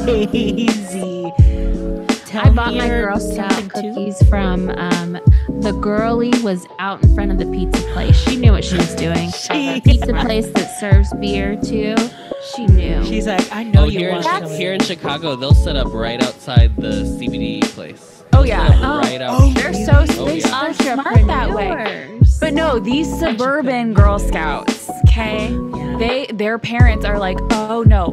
Daisy. I bought my Girl Scout cookies from the girlie was out in front of the pizza place. She knew what she was doing. The pizza place that serves beer too. She knew. She's like, I know you want to. Here in Chicago, they'll set up right outside the CBD place. Oh yeah, they're so smart that way. But no, these suburban Girl Scouts, okay? Yeah. Their parents are like, oh no,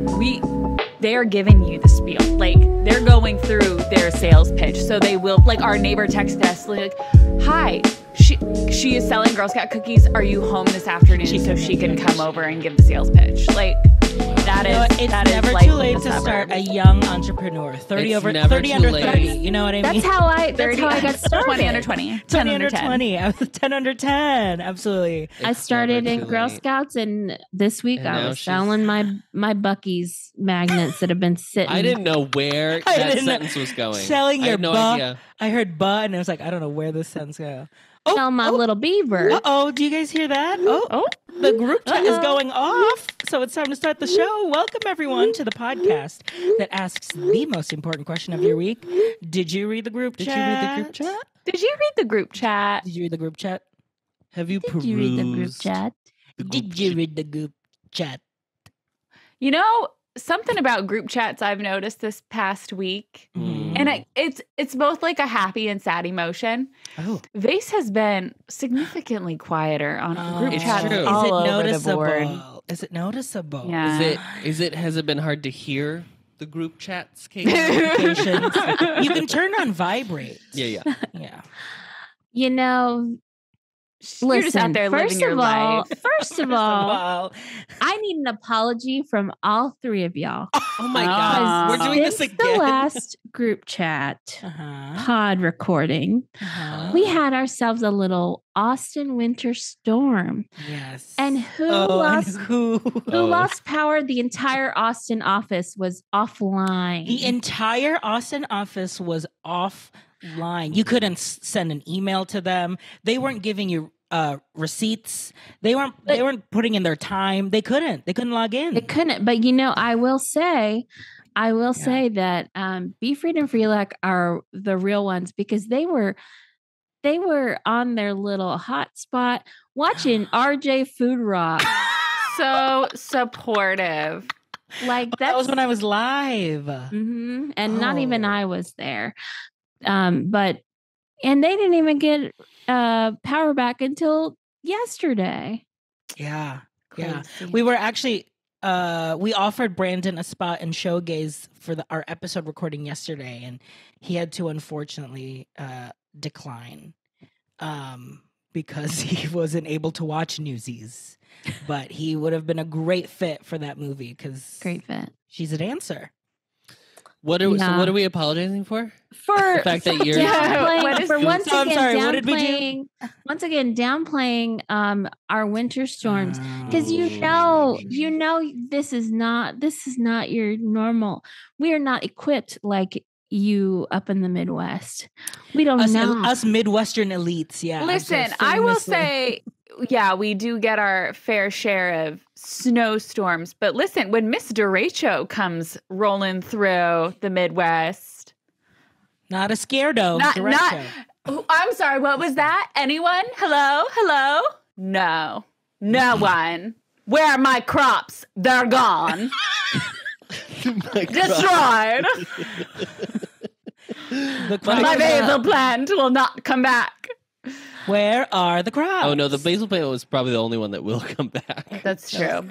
they are giving you the spiel. Like, they're going through their sales pitch. So they will, like, our neighbor texted us, like, hi, she is selling Girl Scout cookies. Are you home this afternoon so she can come over and give the sales pitch? Like, it's never too late to start a young entrepreneur. 30 under 30. You know what I mean? That's how I got started. 20 under 20. 20 under 20. I was 10 under 10. Absolutely. I started in Girl Scouts, and this week I was selling my Buc-ee's magnets that have been sitting. I didn't know where that sentence was going. Selling your idea. I heard "buh" and I was like, I don't know where this sentence goes. Tell my little beaver. Uh-oh, do you guys hear that? Oh, the group chat is going off. So it's time to start the show. Welcome, everyone, to the podcast that asks the most important question of your week. Did you read the group chat? Did you read the group chat? Did you read the group chat? Have you perused? Did you read the group chat? Did you read the group chat? You know, something about group chats I've noticed this past week, and it's both like a happy and sad emotion. Oh, Vase has been significantly quieter on group chats all over the board. Is it noticeable? Yeah. Has it been hard to hear the group chats? You can turn on vibrate. Yeah. You know, you're just out there living your life. First of all, I need an apology from all three of y'all. Oh my God. We're doing this again. The last group chat pod recording, we had ourselves a little Austin winter storm. Yes. And who lost power? The entire Austin office was offline. The entire Austin office was offline. You couldn't send an email to them. They weren't giving you receipts. They weren't putting in their time. They couldn't log in. They couldn't. But you know, I will say that Be Freed and Freelec are the real ones, because they were on their little hotspot watching RJ Food Rock. So supportive. Like that was when I was live. Mm-hmm. And not even I was there. And they didn't even get power back until yesterday. Yeah. Crazy. Yeah. We were actually we offered Brandon a spot in Showgaze for our episode recording yesterday, and he had to unfortunately decline because he wasn't able to watch Newsies. But he would have been a great fit for that movie because she's a dancer. What are we apologizing for? For the fact that you're once again downplaying our winter storms, because you know this is not your normal. We are not equipped like you up in the Midwest. We don't know us Midwestern elites. Yeah. Listen, I will say, yeah, we do get our fair share of snowstorms. But listen, when Miss Derecho comes rolling through the Midwest, not a scardo. I'm sorry. What was that? Anyone? Hello. No one. Where are my crops? They're gone. Destroyed. My basil plant will not come back. Where are the crops? Oh no, the basil plant was probably the only one that will come back. That's true.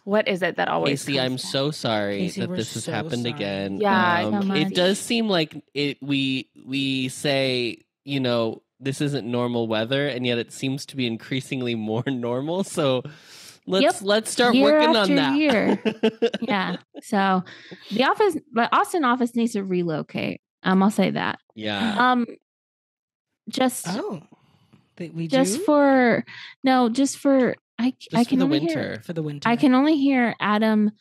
What is it that always? Casey, I'm so sorry Casey, that this has happened again. Yeah, it does seem like it. We say, you know, this isn't normal weather, and yet it seems to be increasingly more normal. So let's start working on that. Year. Yeah. So the Austin office needs to relocate. I'll say that. Yeah. For the winter. I can only hear Adam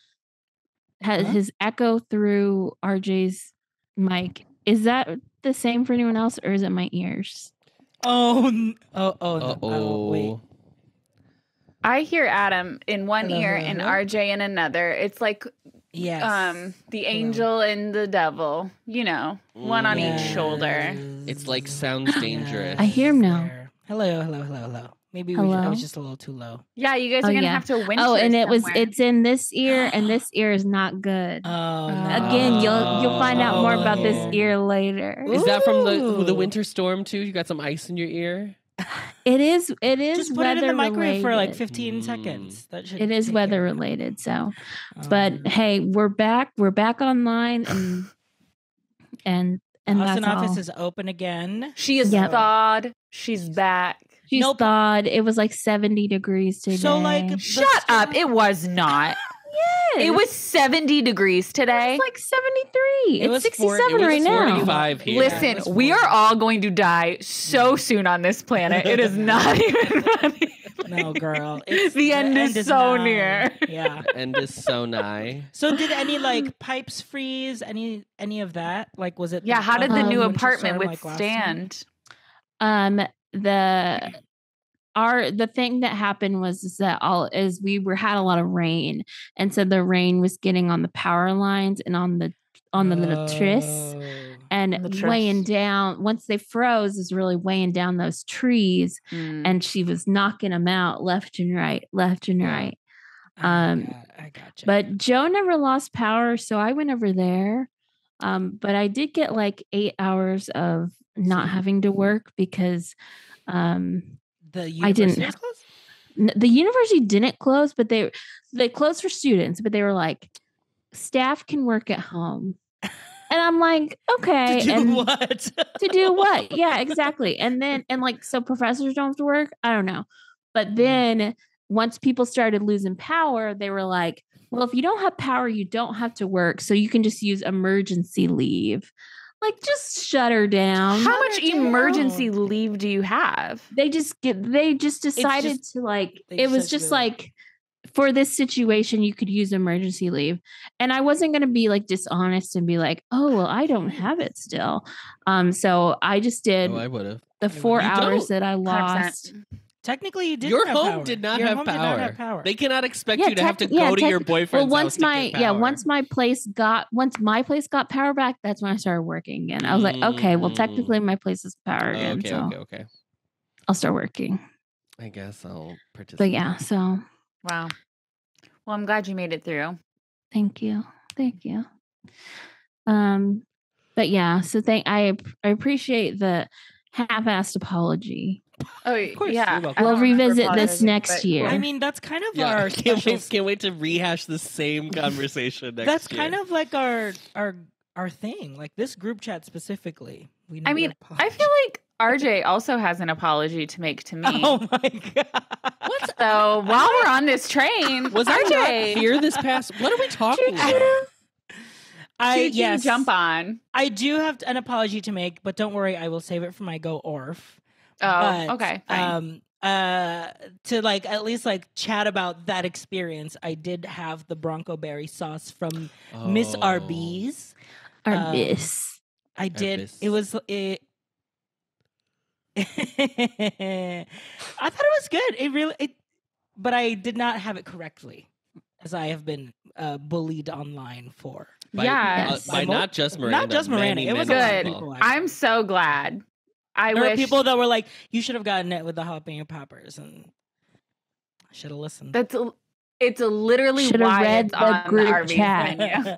his echo through RJ's mic. Is that the same for anyone else, or is it my ears? Wait. I hear Adam in one ear and RJ in another. It's like Yes. The angel and the devil, one on each shoulder. It's like sounds dangerous. I hear him now. Hello. Maybe I was just a little too low. Yeah, you guys are gonna have to winter. Oh, and somewhere. it's in this ear, and this ear is not good. Oh, no. Again, you'll find out more about this ear later. Is that from the winter storm too? You got some ice in your ear? It is. Just put it in the microwave for like 15 seconds. That should. It is weather related. So, but hey, we're back. We're back online, and Austin that's office all. is open again. She is thawed. She's back. She's thawed. It was like 70 degrees today. So like, shut up! It was not. Yes. It was 70 degrees today. It's like 73. It was It's 67 right now. 45 here. Listen, we are all going to die so soon on this planet. It is not even funny. No, girl. The end is so near. Yeah. The end is so nigh. So did any like pipes freeze? Any of that? Like, was it? Yeah. How did the new winter apartment storm, like, last time? withstand? The thing that happened was that we had a lot of rain, and so the rain was getting on the power lines and on the little truss and weighing down. Once they froze, is really weighing down those trees, and she was knocking them out left and right. I gotcha. But Joe never lost power, so I went over there. But I did get like 8 hours of not having to work because the university was closed? The university didn't close, but they closed for students, but they were like, staff can work at home. And I'm like, okay. To do what? To do what? Yeah, exactly. And so professors don't have to work. I don't know. But then once people started losing power, they were like, well, if you don't have power, you don't have to work. So you can just use emergency leave. Like, just shut her down. How much emergency leave do you have? They just decided to like, it was just like, for this situation, you could use emergency leave. And I wasn't going to be like dishonest and be like, oh, well, I don't have it still. So I just did I would have. the 4 hours that I lost. 100%. Technically, you didn't Your have home power. did not Your have home did power. not have power. They cannot expect you to have to go to your boyfriend's house to get power. Once my place got power back, that's when I started working again. I was like, okay, well, technically my place is power again. Okay. I'll start working. I guess I'll participate. But yeah, so. Wow. Well, I'm glad you made it through. Thank you. But yeah, so I appreciate the half-assed apology. Oh, of course, yeah. We'll revisit this next year. I mean, that's kind of our can't wait to rehash the same conversation next That's year. kind of like our thing. Like this group chat specifically. I mean, I feel like RJ also has an apology to make to me. Oh my god! What? So while we're on this train, was RJ not here this past? What are we talking about? Jump on. I do have an apology to make, but don't worry, I will save it for my Go Orf. Oh, okay. Fine. To like at least like chat about that experience, I did have the Bronco berry sauce from Miss Arby's. Arby's. I did. Arby's. It was it. I thought it was good. But I did not have it correctly, as I have been bullied online for. By not just Miranda. Not just Miranda. It was good. People, I'm so glad. There were people that were like, "You should have gotten it with the jalapeno poppers," and I should have listened. It's literally why read it's on group the Arby's chat. menu.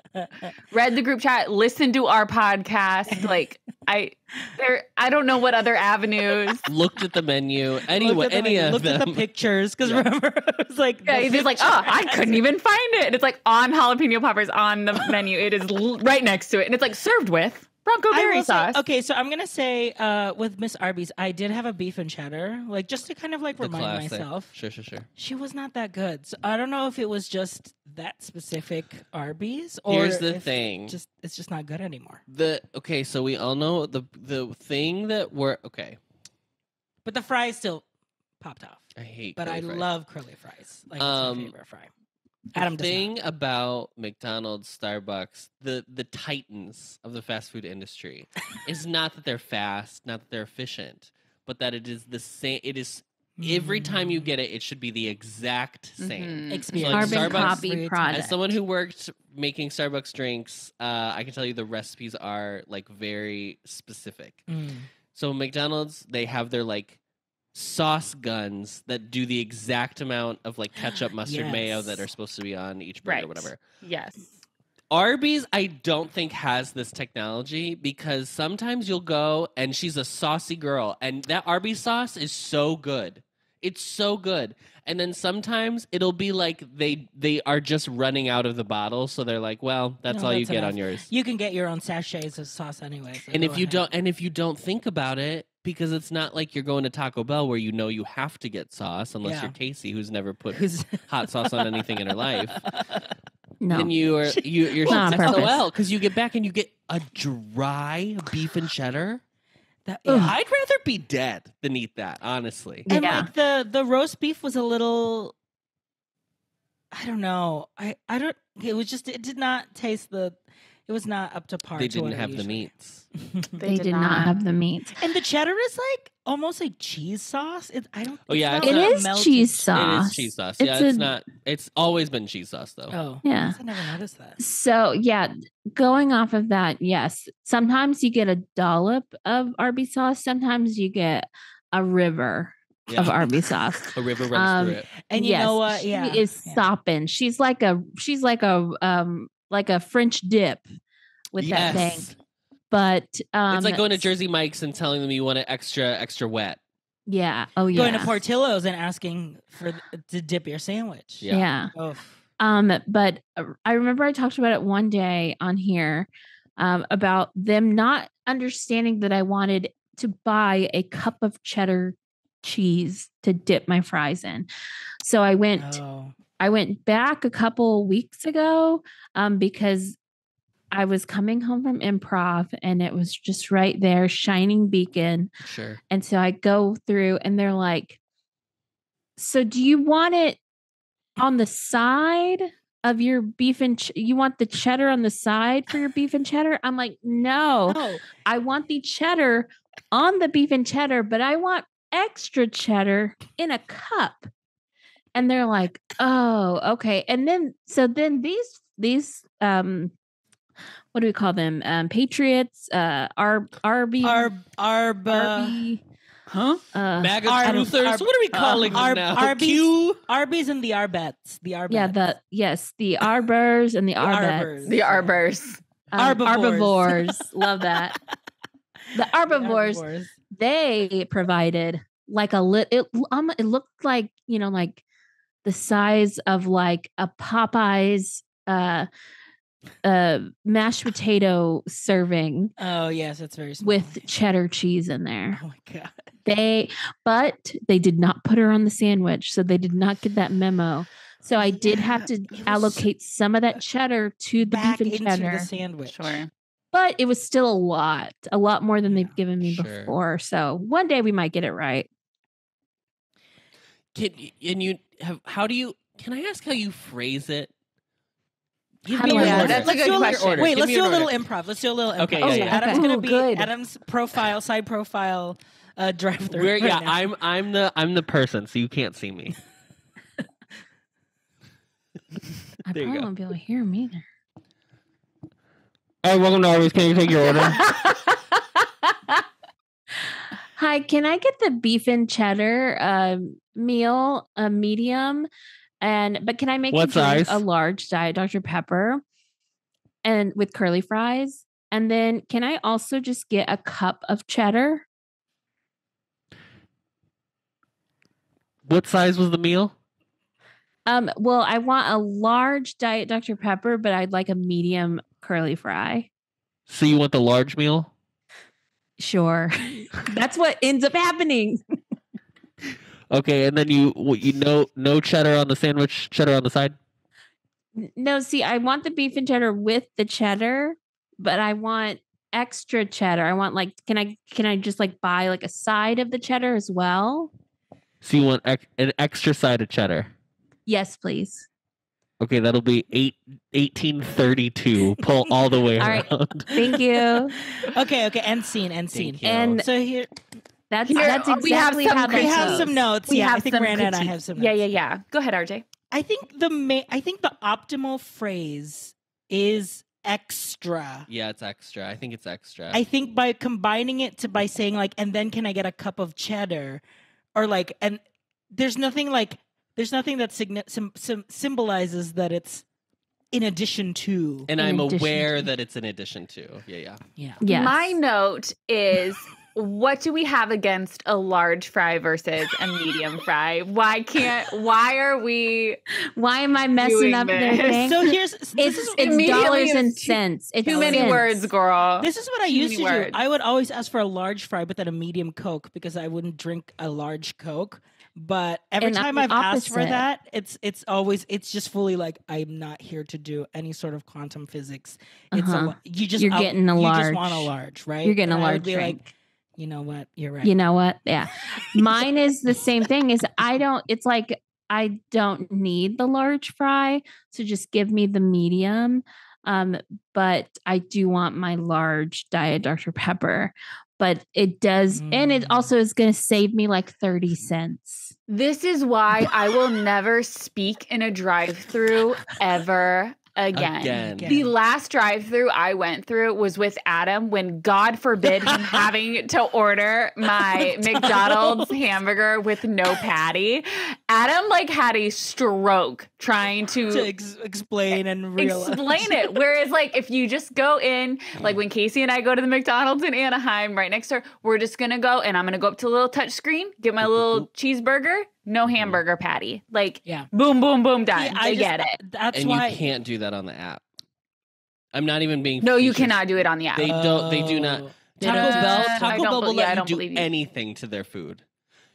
Read the group chat. Listen to our podcast. Like I don't know what other avenues. Looked at the menu. Anyway, looked at the pictures because remember it was like he's just like, oh, I couldn't even find it. And it's like on jalapeno poppers on the menu. It is right next to it, and it's like served with Bronco berry sauce. Okay, so I'm gonna say with Miss Arby's, I did have a beef and cheddar, like just to kind of like remind myself. Sure. She was not that good. So I don't know if it was just that specific Arby's or here's the thing. It's just not good anymore. So we all know the thing that we're okay. But the fries still popped off. I hate but I fries. love curly fries. Like it's my favorite fry. Adam the thing about McDonald's, Starbucks, the titans of the fast food industry is not that they're fast, not that they're efficient, but that it is the same. It is every time you get it, it should be the exact same experience. So, like, Carbon copy product. As someone who worked making Starbucks drinks, I can tell you the recipes are like very specific. So McDonald's, they have their like sauce guns that do the exact amount of like ketchup, mustard, mayo that are supposed to be on each bread or whatever. Yes. Arby's, I don't think has this technology because sometimes you'll go and she's a saucy girl and that Arby's sauce is so good. It's so good. And then sometimes it'll be like they are just running out of the bottle, so they're like, well, that's all you get on yours. You can get your own sachets of sauce anyway. So and if you don't think about it, because it's not like you're going to Taco Bell where you know you have to get sauce unless you're Casey, who's never put hot sauce on anything in her life. No. Then you're Not on SOL because you get back and you get a dry beef and cheddar. I'd rather be dead than eat that, honestly. And like the roast beef was a little, I don't know. I don't. It did not taste It was not up to par. They didn't have the meats. They did not have the meats. And the cheddar is like almost like cheese sauce. It is cheese sauce. It is cheese sauce. It's not. It's always been cheese sauce, though. Oh, yeah. I never noticed that. So going off of that, yes. Sometimes you get a dollop of Arby sauce. Sometimes you get a river of Arby sauce. A river runs through it. And you know what? She is sopping. She's like a French dip with that thing. But it's like going to Jersey Mike's and telling them you want it extra wet. Yeah. Oh yeah. Going to Portillo's and asking to dip your sandwich. Yeah. Oh. But I remember I talked about it one day on here about them not understanding that I wanted to buy a cup of cheddar cheese to dip my fries in. So I went back a couple weeks ago because I was coming home from improv and it was just right there, shining beacon. Sure. And so I go through and they're like, so do you want it on the side of your beef and you want the cheddar on the side for your beef and cheddar? I'm like, no, I want the cheddar on the beef and cheddar, but I want extra cheddar in a cup. And they're like, oh, okay. And then these what do we call them? Patriots, Arby. Huh? MAGA truthers. What are we calling them now? Arby's and the Arbets. The Arbets. Yeah, the Arbers and the Arbets. The Arbors. Arbivores. Love that. The Arbivores. They provided like it looked like, like the size of like a Popeyes mashed potato serving. Oh yes, it's very small. With cheddar cheese in there. Oh my god. But they did not put her on the sandwich, so they did not get that memo. So I did have to allocate some of that cheddar to the beef and cheddar the sandwich. Sure. But it was still a lot more than they've given me before. So one day we might get it right. Can I ask how you phrase it? That's a good question. Wait, let's do a little improv. Okay, Adam's gonna be Adam's side profile drive-through. I'm the person, so you can't see me. I probably won't be able to hear him either. Hey, welcome to Arby's. Can you take your order? Hi, can I get the beef and cheddar meal, a medium? But can I make a large Diet Dr. Pepper and with curly fries? And then can I also just get a cup of cheddar? What size was the meal? Well, I want a large Diet Dr. Pepper, but I'd like a medium curly fry. So you want the large meal? Sure. That's what ends up happening. Okay, and then no cheddar on the sandwich, cheddar on the side? No, see, I want the beef and cheddar with the cheddar, but I want extra cheddar. I want can I just buy a side of the cheddar as well? So you want an extra side of cheddar? Yes, please. Okay, that'll be 1832. Pull all the way around. All right. Thank you. Okay. End scene. And so here. That's Here, exactly we have some how We that have goes. some notes. We Yeah, have I think some Miranda and I critique. have some notes. Yeah. Go ahead, RJ. I think the optimal phrase is extra. Yeah, it's extra. I think it's extra. I think by combining it by saying like, and then can I get a cup of cheddar, or like, and there's nothing that symbolizes that it's in addition to. And In I'm addition aware to. that it's in addition to. Yeah. Yes. My note is, what do we have against a large fry versus a medium fry? Why am I messing doing up their this? thing? So here's It's Immediately dollars and it's cents. It's too many cents. words, girl. This is what I Too used to many do. words. I would always ask for a large fry, but then a medium Coke because I wouldn't drink a large Coke. But every And I'm time the I've asked for opposite. that, it's just fully like, I'm not here to do any sort of quantum physics. It's Uh-huh. you're getting a You large. just want a large, right? You're getting And a I would large be drink. like, you know what? You're right. You know what? Yeah. Mine is the same thing. It's like I don't need the large fry, so just give me the medium. But I do want my large Diet Dr. Pepper. But it does, and it also is going to save me like 30 cents. This is why I will never speak in a drive-through ever again. The last drive-through I went through was with Adam when, God forbid, him having to order my McDonald's hamburger with no patty. Adam had a stroke trying to explain and realize. explain it. Whereas if you just go in, when Casey and I go to the McDonald's in Anaheim right next door, we're just gonna go and I'm gonna go up to a little touch screen, get my little cheeseburger, no hamburger patty. Boom, boom, boom, done. I get it. That's And why you can't do that on the app. I'm not even being No, you facetious. cannot do it on the app. They don't. They do not. They Taco don't. Bell. I Taco don't Bell will bel- yeah, I let don't you believe do you. anything to their food.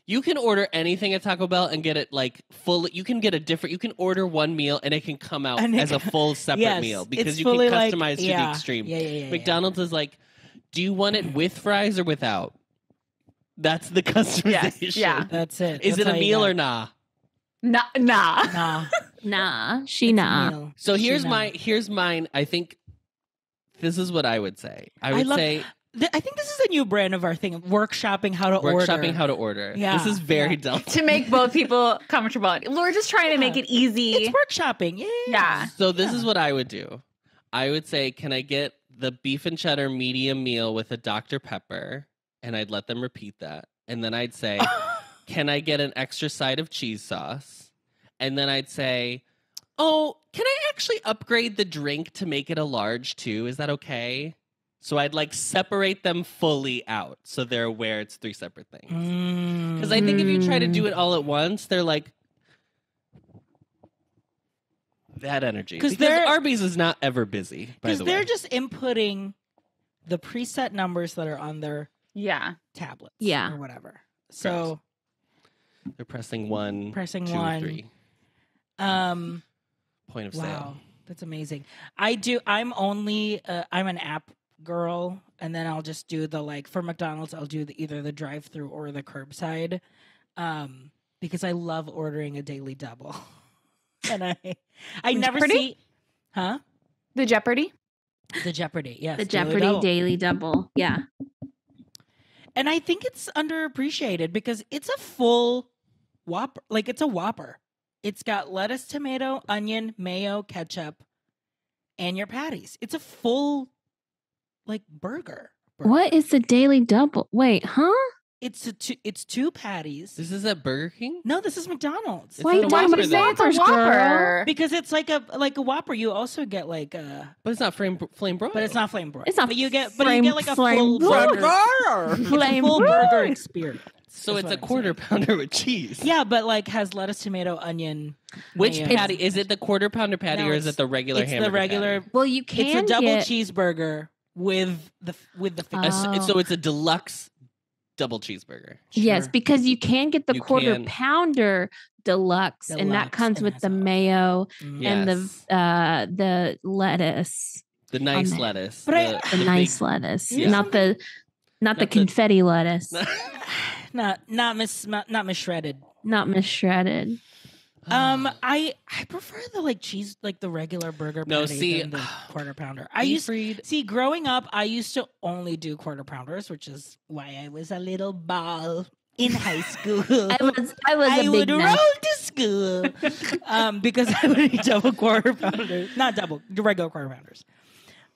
You can order anything at Taco Bell and get it full. You can get a different. You can order one meal and it can come out And it as a full separate Yes, meal it's because you can fully customize to the yeah. extreme. Yeah. McDonald's is like, do you want it with fries or without? That's the customization. yeah. That's it. Is That's it a how you meal got or it. nah? Nah. Nah. Nah, It's a meal. So She here's nah. here's mine. I think this is what I would say. I would love- say I think this is a new brand of our thing, workshopping how to order. workshopping how to order. Yeah, This is very yeah. delicate. To make both people comfortable. We're just trying to make it easy. It's workshopping. Yeah. Yeah. So this is what I would do. I would say, can I get the beef and cheddar medium meal with a Dr. Pepper? And I'd let them repeat that. And then I'd say, can I get an extra side of cheese sauce? And then I'd say, oh, can I actually upgrade the drink to make it a large too? Is that okay? So I'd separate them fully out so they're aware it's three separate things. Because I think if you try to do it all at once, they're like, that energy. Because Arby's is not ever busy, by Because the way. they're just inputting the preset numbers that are on their Yeah. tablets. Yeah. Or whatever. So They're pressing 1, Pressing 2, 1. 3. Point of wow. sale. That's amazing. I'm an app girl, and then I'll just do for McDonald's, I'll do either the drive-through or the curbside, because I love ordering a daily double. And I never Jeopardy? see, huh? The Jeopardy? The Jeopardy, yes. The Daily Jeopardy Double. Daily Double. Yeah. And I think it's underappreciated because it's a full Whopper. It's a Whopper. It's got lettuce, tomato, onion, mayo, ketchup, and your patties. It's a full burger. What is the Daily Double? Wait, huh? It's two patties. This is at Burger King? No, this is McDonald's. It's Why are you a talking Whopper, about though. Whoppers, girl? Because it's like a Whopper. You also get But it's not flame broiled. but it's not flame broiled. It's not But you get flame- a full flame burger. broiled. It's a Flame full broiled. burger experience. So That's it's what a I'm quarter saying. pounder with cheese. Yeah, but has lettuce, tomato, onion. Which mayo. patty? Is it the quarter pounder patty No, or is it the regular It's hamburger the regular. patty? Well, you can It's a double get, cheeseburger with the Oh. So it's a deluxe double cheeseburger. Yes, Sure. because you can get the You quarter can. pounder deluxe, and that Deluxe, comes and with that's the all. mayo Mm. and Yes. the lettuce, The nice on there. lettuce. But the big- nice lettuce, Yeah. not the Not the- confetti lettuce, not mis shredded. not misshredded. I prefer the like cheese, like the regular burger patty than the quarter pounder. Growing up, I used to only do quarter pounders, which is why I was a little ball in high school. I would roll to school because I would eat double quarter pounders, not double, the regular quarter pounders.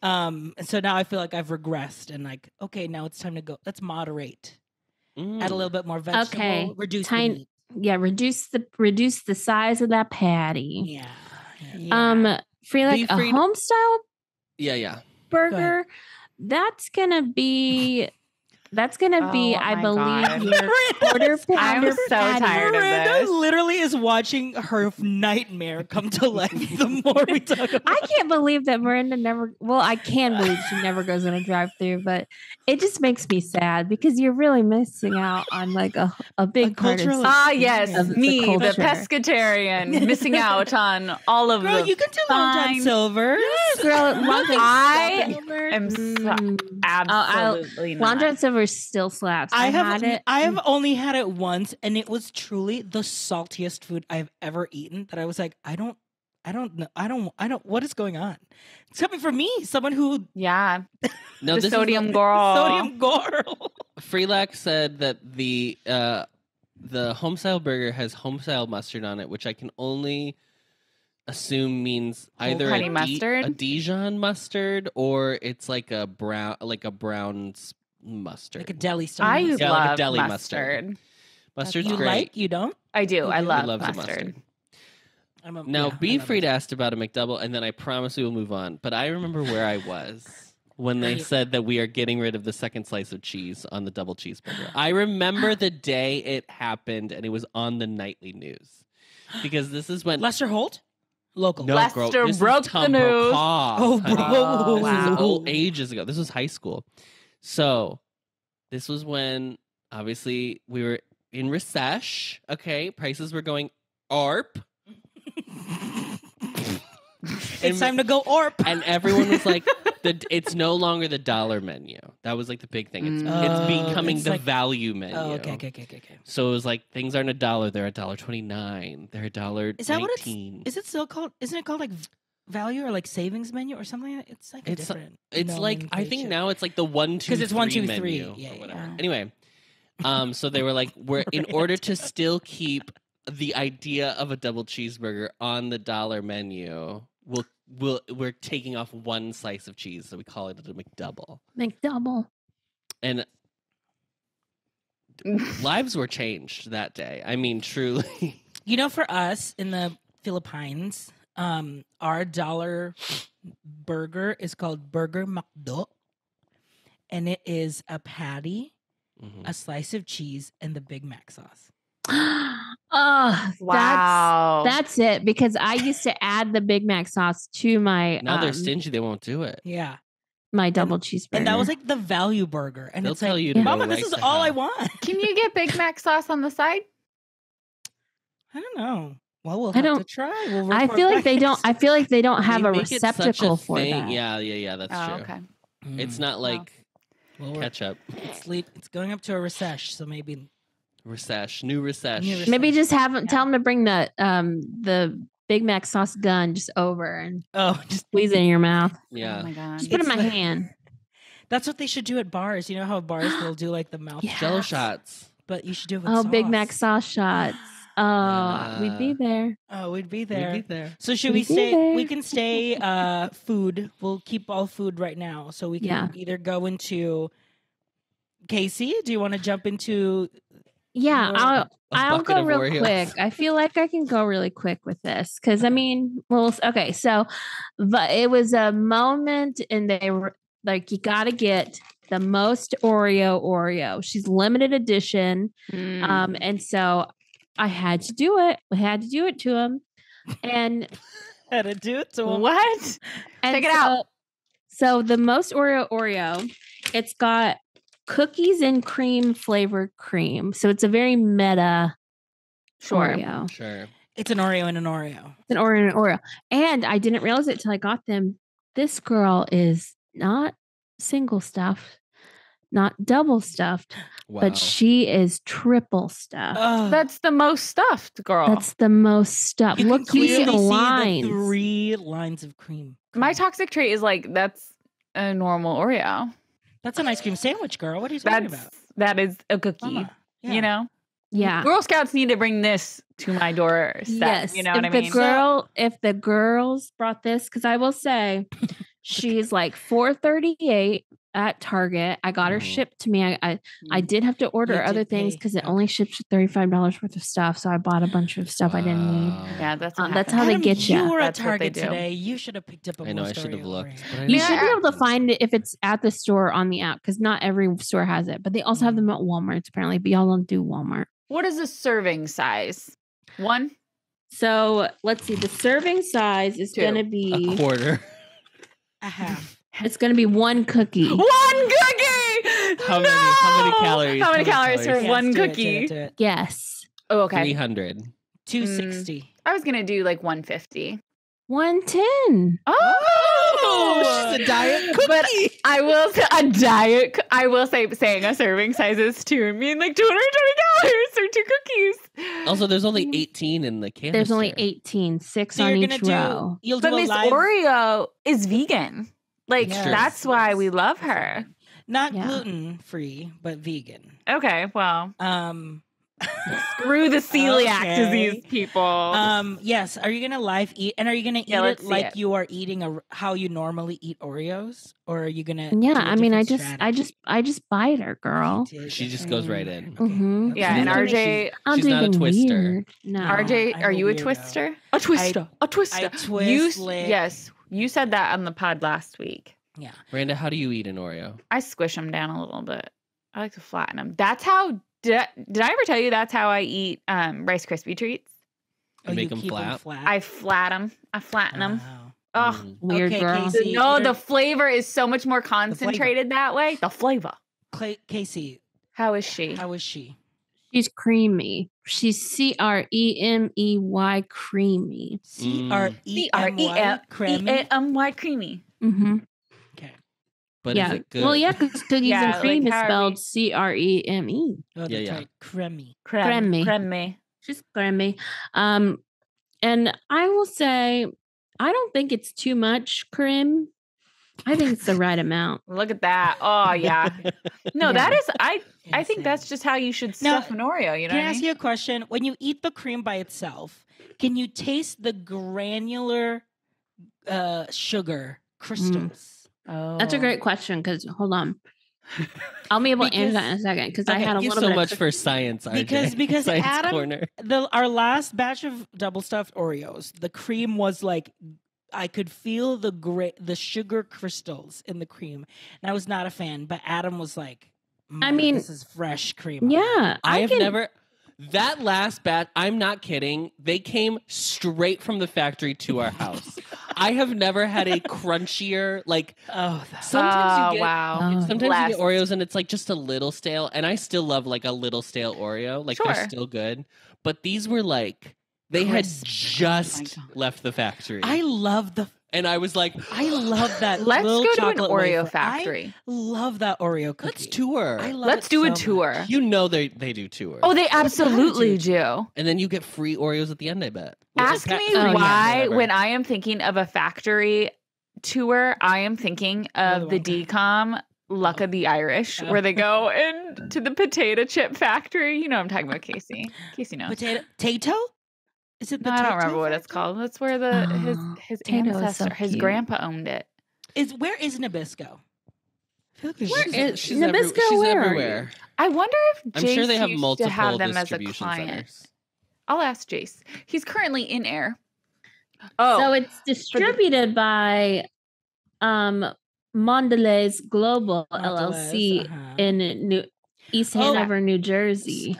And so now I feel like I've regressed and like, okay, now it's time to go. Let's moderate. Add a little bit more vegetable. Okay. Reduce the meat. Yeah, reduce the size of that patty. Yeah. Free a home style burger. That's gonna be I believe your quarter pounder. I'm so tired Miranda of this. literally is watching her nightmare come to life the more we talk about I can't believe that Miranda I can believe she never goes in a drive-thru, but it just makes me sad because you're really missing out on like a big part of the pescatarian, missing out on all of Girl, you can do Long John Silver. Yes, girl, I am absolutely not. Long John Silver still slaps. I have only had it once, and it was truly the saltiest food I've ever eaten. That I was like, I don't know. What is going on? It's coming from me, someone who. Yeah. No, the sodium girl. Sodium girl. Freelac said that the home style burger has home style mustard on it, which I can only assume means either a Dijon mustard or it's like a brown mustard, like a deli style. I love like a deli mustard. Mustard's you great. Like you don't? I do. I love mustard. mustard. Now, Beefreed asked about a McDouble, and then I promise we will move on. But I remember where I was when they said that we are getting rid of the second slice of cheese on the double cheeseburger. I remember the day it happened, and it was on the nightly news. Because this is when... Lester Holt? Local. No, Lester broke the news. Oh, bro. This is ages ago. This was high school. So, this was when, obviously, we were in recession. Okay, prices were going ARP. It's time to go ARP. And everyone was like, it's no longer the dollar menu. That was like the big thing. It's becoming the value menu. Oh, okay. So it was like, things aren't $1. They're $1.29. They're $1.19. Is that what is it still called? Isn't it called like value or like savings menu or something? It's like different. It's like, I think now it's like the 1, 2, 3 it's 1, 2, 3 menu yeah, or whatever. Yeah. Anyway, so they were like, in order to still keep the idea of a double cheeseburger on the dollar menu, we're taking off one slice of cheese, so we call it a McDouble. And lives were changed that day. I mean, truly. You know, for us in the Philippines, our dollar burger is called Burger McDo, and it is a patty, a slice of cheese, and the Big Mac sauce. Oh, wow. That's it. Because I used to add the Big Mac sauce to my. Now they're stingy. They won't do it. Yeah. My double cheeseburger. And that was like the value burger. And they'll it's tell like, you to Mama, this is all I want. Can you get Big Mac sauce on the side? I don't know. Well, we'll have to try. I feel like they don't. I feel like they don't have a receptacle for thing. that. Yeah. That's true. Okay. It's not like ketchup. It's going up to a recession, so maybe new recession. Maybe just tell them to bring the Big Mac sauce gun just over and just squeeze it in your mouth. Yeah. Oh my god. Just put it in my hand. That's what they should do at bars. You know how bars they'll do like the mouth Jello shots. But you should do it with sauce. Big Mac sauce shots. We'd be there. Oh, we'd be there. So should we stay? We can stay food. We'll keep all food right now. So we can either go into Casey. Do you want to jump into? Yeah, I'll go real quick. I feel like I can go really quick with this because I mean, okay. So, but it was a moment, and they were like, you got to get the most Oreo. She's limited edition, and so I had to do it. I had to do it to him, and had to do it to him. What? Check it out. So the most Oreo, it's got cookies and cream flavored cream. So it's a very meta Oreo. Sure. It's an Oreo and an Oreo. It's an Oreo and an Oreo. And I didn't realize it till I got them. This girl is not single stuff, not double stuffed, but she is triple stuffed. That's the most stuffed, girl. That's the most stuffed. You Look, can you see clearly the see lines. the 3 lines of cream. My toxic trait is like, that's a normal Oreo. That's an ice cream sandwich, girl. What are you talking about? That is a cookie. Mama. Yeah. You know? Yeah. Girl Scouts need to bring this to my doorstep. Yes. You know what I mean? If the girls brought this, because I will say she's like $4.38 at Target. I got her shipped to me. I did have to order other things because it only ships $35 worth of stuff. So I bought a bunch of stuff I didn't need. Yeah, that's how they get you. You were at That's what they Target do. today. You should have picked up a I know I Most should have Oreo looked. Oreo. But I You didn't. should be able to find it if it's at the store on the app, because not every store has it. But they also have them at Walmart apparently. But y'all don't do Walmart. What is the serving size? 1? So let's see. The serving size is 2. going to be A quarter. A half. It's going to be 1 cookie. 1 cookie. How many calories? How many calories for Yes, 1 do it, cookie? do it. Yes. Oh, okay. 300. 260. I was gonna do like 150. 110. Oh, she's a diet cookie. But I will say a diet. I will say saying a serving size is 2 and mean like 220 calories for 2 cookies. Also, there's only 18 in the canister. There's only 18, 6 So on you're each gonna row. You'll But do a Miss live, Oreo is vegan. Like Yes. that's why we love her. not Yeah. gluten free, but vegan. Okay, well, screw the celiac Okay. disease people. Yes. Are you gonna live eat? And are you gonna eat let's it see like it. you are eating how you normally eat Oreos, or are you gonna? Yeah, do a I mean, I different just bite her, girl. strategy? She just goes right in. Mhm. Okay. Yeah, and She's- RJ, I'm She's not a being twister. weird. No. RJ, I'm are a you a weirdo. twister? A twister. A twister. I twist, lick. Yes, you said that on the pod last week. Yeah. Miranda, how do you eat an Oreo? I squish them down a little bit. I like to flatten them. That's how. Did I ever tell you that's how I eat Rice Krispie treats? You make you them keep flat? I flatten them. Wow. Oh, Weird Okay, girl. Casey. no, you're- the flavor is so much more concentrated that way. The flavor. Casey, How is she? how is she? She's creamy. She's CREMEY creamy. CREMY creamy. CREMY creamy. Mm-hmm. Okay. But Yeah. is it good? Well, yeah, because cookies Yeah, and cream like is how spelled CREME. Oh, that's yeah. right. Creamy. Creamy. Creamy. She's creamy. And I will say, I don't think it's too much cream. I think it's the right amount. Look at that. Oh yeah. No, Yeah. that is I think Insane. that's just how you should Now, stuff an Oreo, you know Can I what I ask mean? you a question? When you eat the cream by itself, can you taste the granular sugar crystals? Oh. That's a great question because, hold on. I'll be able to answer that in a second because I Okay, had a Thank you little so bit much of for science, RJ. Because Science Adam, corner. our last batch of double stuffed Oreos, the cream was like I could feel the sugar crystals in the cream, and I was not a fan. But Adam was like, I mean, this is fresh cream." Yeah. I have can- never. That last batch, I'm not kidding. They came straight from the factory to our house. I have never had a crunchier, like, Oh, sometimes you get wow. Oh. sometimes you Blessed. get Oreos and it's like just a little stale, and I still love like a little stale Oreo. Like Sure. they're still good, but these were like they Crisp. had just left the factory, I love and I was like, I love that. Let's little go to an chocolate Oreo wafer. factory. I love that Oreo cookie. let's tour. I love Let's it do a so tour. much. You know they do tours. Oh, they absolutely do. do. and then you get free Oreos at the end. I bet. Ask me Oh, yeah. why, Whatever. when I am thinking of a factory tour, I am thinking of the Willy Wonka. DCOM Luck of the Irish, where they go into the potato chip factory. You know what I'm talking about, Casey. Casey knows. Potato? Is it the No, I don't Tato remember what it's factory? called. That's where Oh, his Tato is so ancestor, his cute. grandpa owned it. Where is Nabisco? I feel like there's Where just- is- She's, Nabisco, she's where are everywhere. I wonder if I'm Jace sure they have used multiple to have them as a distribution client. centers. I'll ask Jace. He's currently in air. Oh, So it's distributed by Mondelez Global LLC Mondelez, uh-huh. in East Oh. Hanover, New Jersey.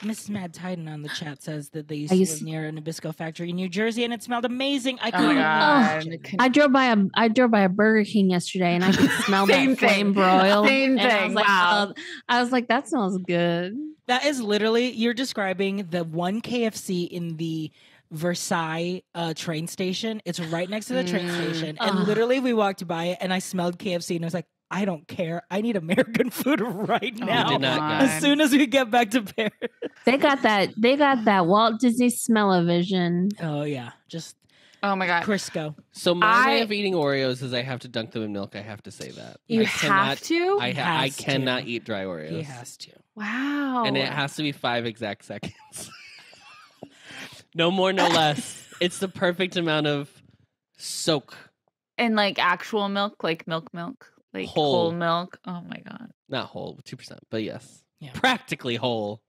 Mrs. Mad Titan on the chat says that they used I to used- live near a Nabisco factory in New Jersey, and it smelled amazing. I oh my couldn't god. I drove by a Burger King yesterday and I could smell Same that flame thing. broil. Same and I thing. was like, Wow. I was like, that smells good. That is literally you're describing the one KFC in the Versailles train station. It's right next to the train station, and Ugh. literally we walked by it, and I smelled KFC, and I was like, I don't care. I need American food right now. did not, as soon as we get back to Paris. They got that Walt Disney smell-o-vision. Oh yeah, just Oh my God. Crisco. So my way of eating Oreos is I have to dunk them in milk. I have to say that. You have to? I cannot eat dry Oreos. He has to. Wow. And it has to be 5 exact seconds. No more, no less. It's the perfect amount of soak. And like actual milk, like milk, like whole milk. Oh my God. Not whole, 2%, but yes. Yeah. Practically whole.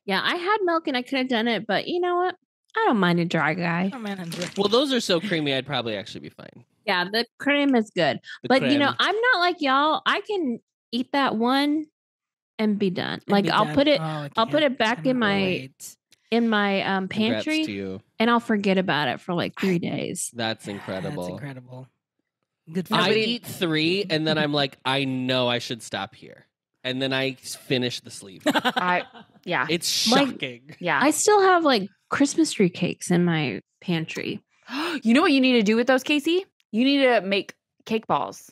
Yeah, I had milk and I could have done it, but you know what? I don't mind a dry guy. Oh, man, well, those are so creamy, I'd probably actually be fine. Yeah, the cream is good. But you know, I'm not like y'all. I can eat that one and be done. I'll put it back in my pantry and I'll forget about it for like 3 days. That's incredible. That's incredible. Good for I you. eat 3 and then I'm like, I know I should stop here. And then I finish the sleeve. Yeah. It's shocking. Yeah. I still have like Christmas tree cakes in my pantry. You know what you need to do with those, Casey? You need to make cake balls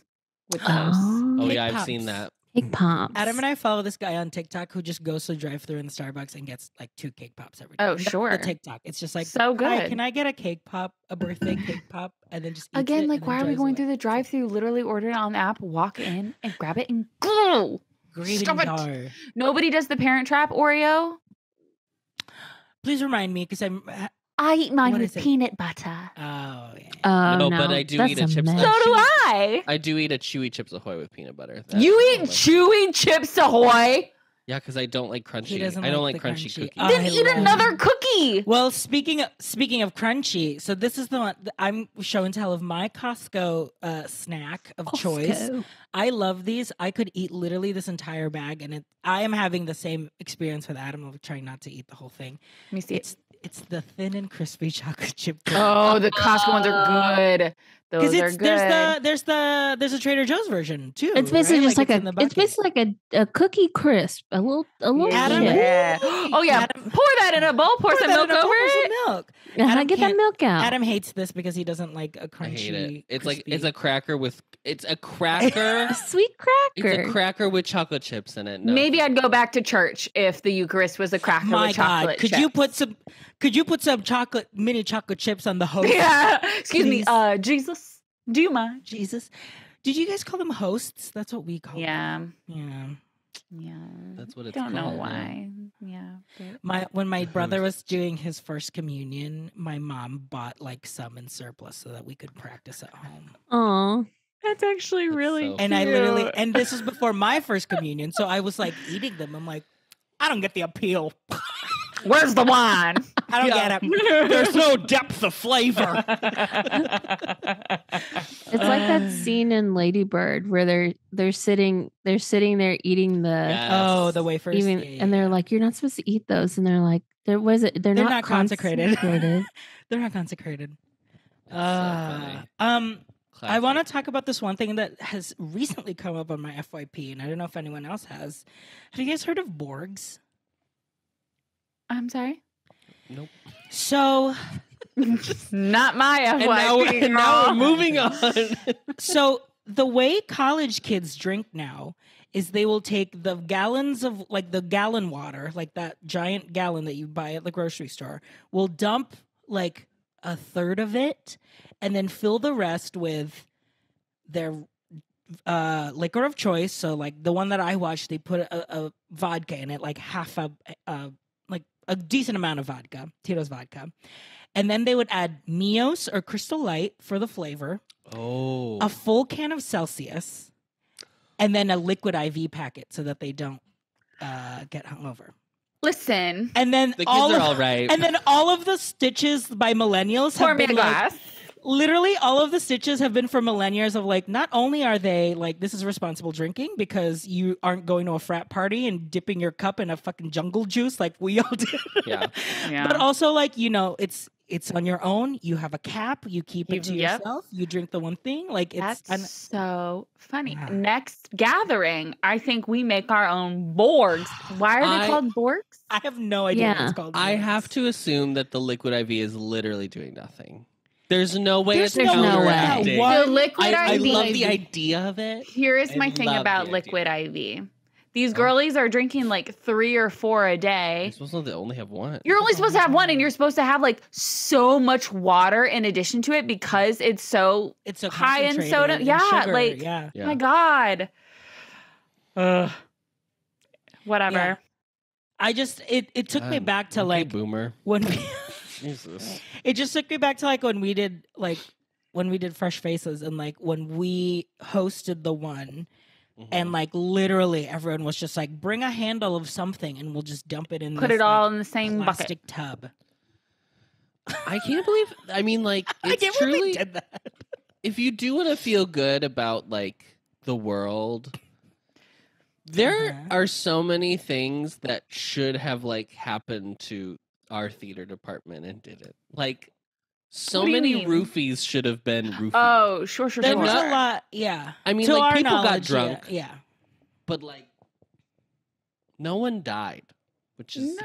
with those. Oh Cake yeah, I've pops. seen that. Cake pops. Adam and I follow this guy on TikTok who just goes to the drive-thru in the Starbucks and gets like 2 cake pops every day. Oh, And that's sure. the TikTok. It's just like, So good. "Hi, can I get a cake pop, a birthday cake pop?" And then just eats Again, it like and why then are we drives going away. through the drive-thru? Literally order it on the app, walk in and grab it and go. Gravy Stop it. jar. Nobody does the Parent Trap Oreo. Please remind me because I eat mine What with is it? peanut butter. Oh yeah. Oh, No, no, but I do that's eat a Chips mess. Ahoy. So do I. I do eat a Chewy Chips Ahoy with peanut butter. You eat Chewy Chips Ahoy? Yeah, because I don't like crunchy. He doesn't I don't like like the crunchy crunchy. cookies. Oh, Then I eat love another cookie. Well, speaking of crunchy, so this is the one I'm show and tell of my Costco snack of choice. Costco. I love these. I could eat literally this entire bag, and I am having the same experience with Adam of trying not to eat the whole thing. Let me see it. It's the thin and crispy chocolate chip cookie. Oh, the Costco ones are good. Those are good. there's a Trader Joe's version too. It's basically right? just it's like a cookie crisp, a little Adam, chip. Yeah. Oh yeah. Adam- Pour that in a bowl. Pour some milk over it. Milk. I get that can't- milk out. Adam hates this because he doesn't like a crunchy. I hate it. It's crispy. like it's a cracker with A sweet It's cracker. a cracker with chocolate chips in it. No. Maybe I'd go back to church if the Eucharist was a cracker My with God, chocolate. could you put some mini chocolate chips on the host? Yeah. Excuse me. Please? Jesus, do you mind? Jesus, did you guys call them hosts? That's what we call them. Yeah. Yeah. That's what it's Don't know called, yeah. why. Yeah. When my brother was doing his first communion, my mom bought like some in surplus so that we could practice at home. Aw. That's actually That's really so And I literally, and this was before my first communion, so I was like eating them. I'm like, I don't get the appeal. Where's the wine? I don't get it. There's no depth of flavor. It's like that scene in Lady Bird where they're sitting there eating the Yes. Oh, the wafers. even Yeah, yeah, and they're yeah. like, you're not supposed to eat those, and they're like, they're not consecrated. consecrated. They're not consecrated. That's so I Classic. want to talk about this one thing that has recently come up on my FYP, and I don't know if anyone else has. Have you guys heard of Borgs? I'm sorry. Nope. So, Not my And FYP. now we're moving on. so the way college kids drink now is they will take the gallons of like the gallon water, like that giant gallon that you buy at the grocery store, will dump like a third of it and then fill the rest with their liquor of choice. So like the one that I watched, they put a vodka in it, like half like a decent amount of vodka, Tito's vodka. And then they would add Mios or Crystal Light for the flavor, Oh. a full can of Celsius, and then a liquid IV packet so that they don't get hungover. Listen. And then The kids are all right. And then all of the stitches by millennials Pour have me a been like, glass. literally all of the stitches have been for millennials of like, not only are they like, this is responsible drinking because you aren't going to a frat party and dipping your cup in a fucking jungle juice like we all did. Yeah. Yeah. But also like, you know, it's on your own. You have a cap. You keep it to Yep. yourself. You drink the one thing. Like it's That's so funny. Yeah. Next gathering, I think we make our own Borgs. Why are they called Borgs? I have no idea what Yeah. it's called. I have to assume that the liquid IV is literally doing nothing. There's no way There's it's no counteracting. way. The liquid I IV. love the idea of it. Here is my I thing love about the liquid IV. These girlies are drinking like 3 or 4 a day. You're supposed to only have one. You're only supposed to have one, and you're supposed to have like so much water in addition to it because it's so high in soda. and Yeah, sugar, like Yeah. my God. Whatever. Yeah. I just it took me back to like boomer. when we Jesus. it just took me back to like when we did Fresh Faces and like when we hosted the one. And like literally everyone was just like, bring a handle of something and we'll just dump it in. Put this, it all like, in the same plastic bucket. tub. I can't believe. I mean, like, I it's can't believe truly. we did that. If you do want to feel good about like the world, there are so many things that should have like happened to our theater department and didn't. Like, so What do you many mean? roofies should have been roofies. Oh, sure. There was a lot, yeah. I mean, To like our people got knowledge, drunk, yeah. but like no one died, which is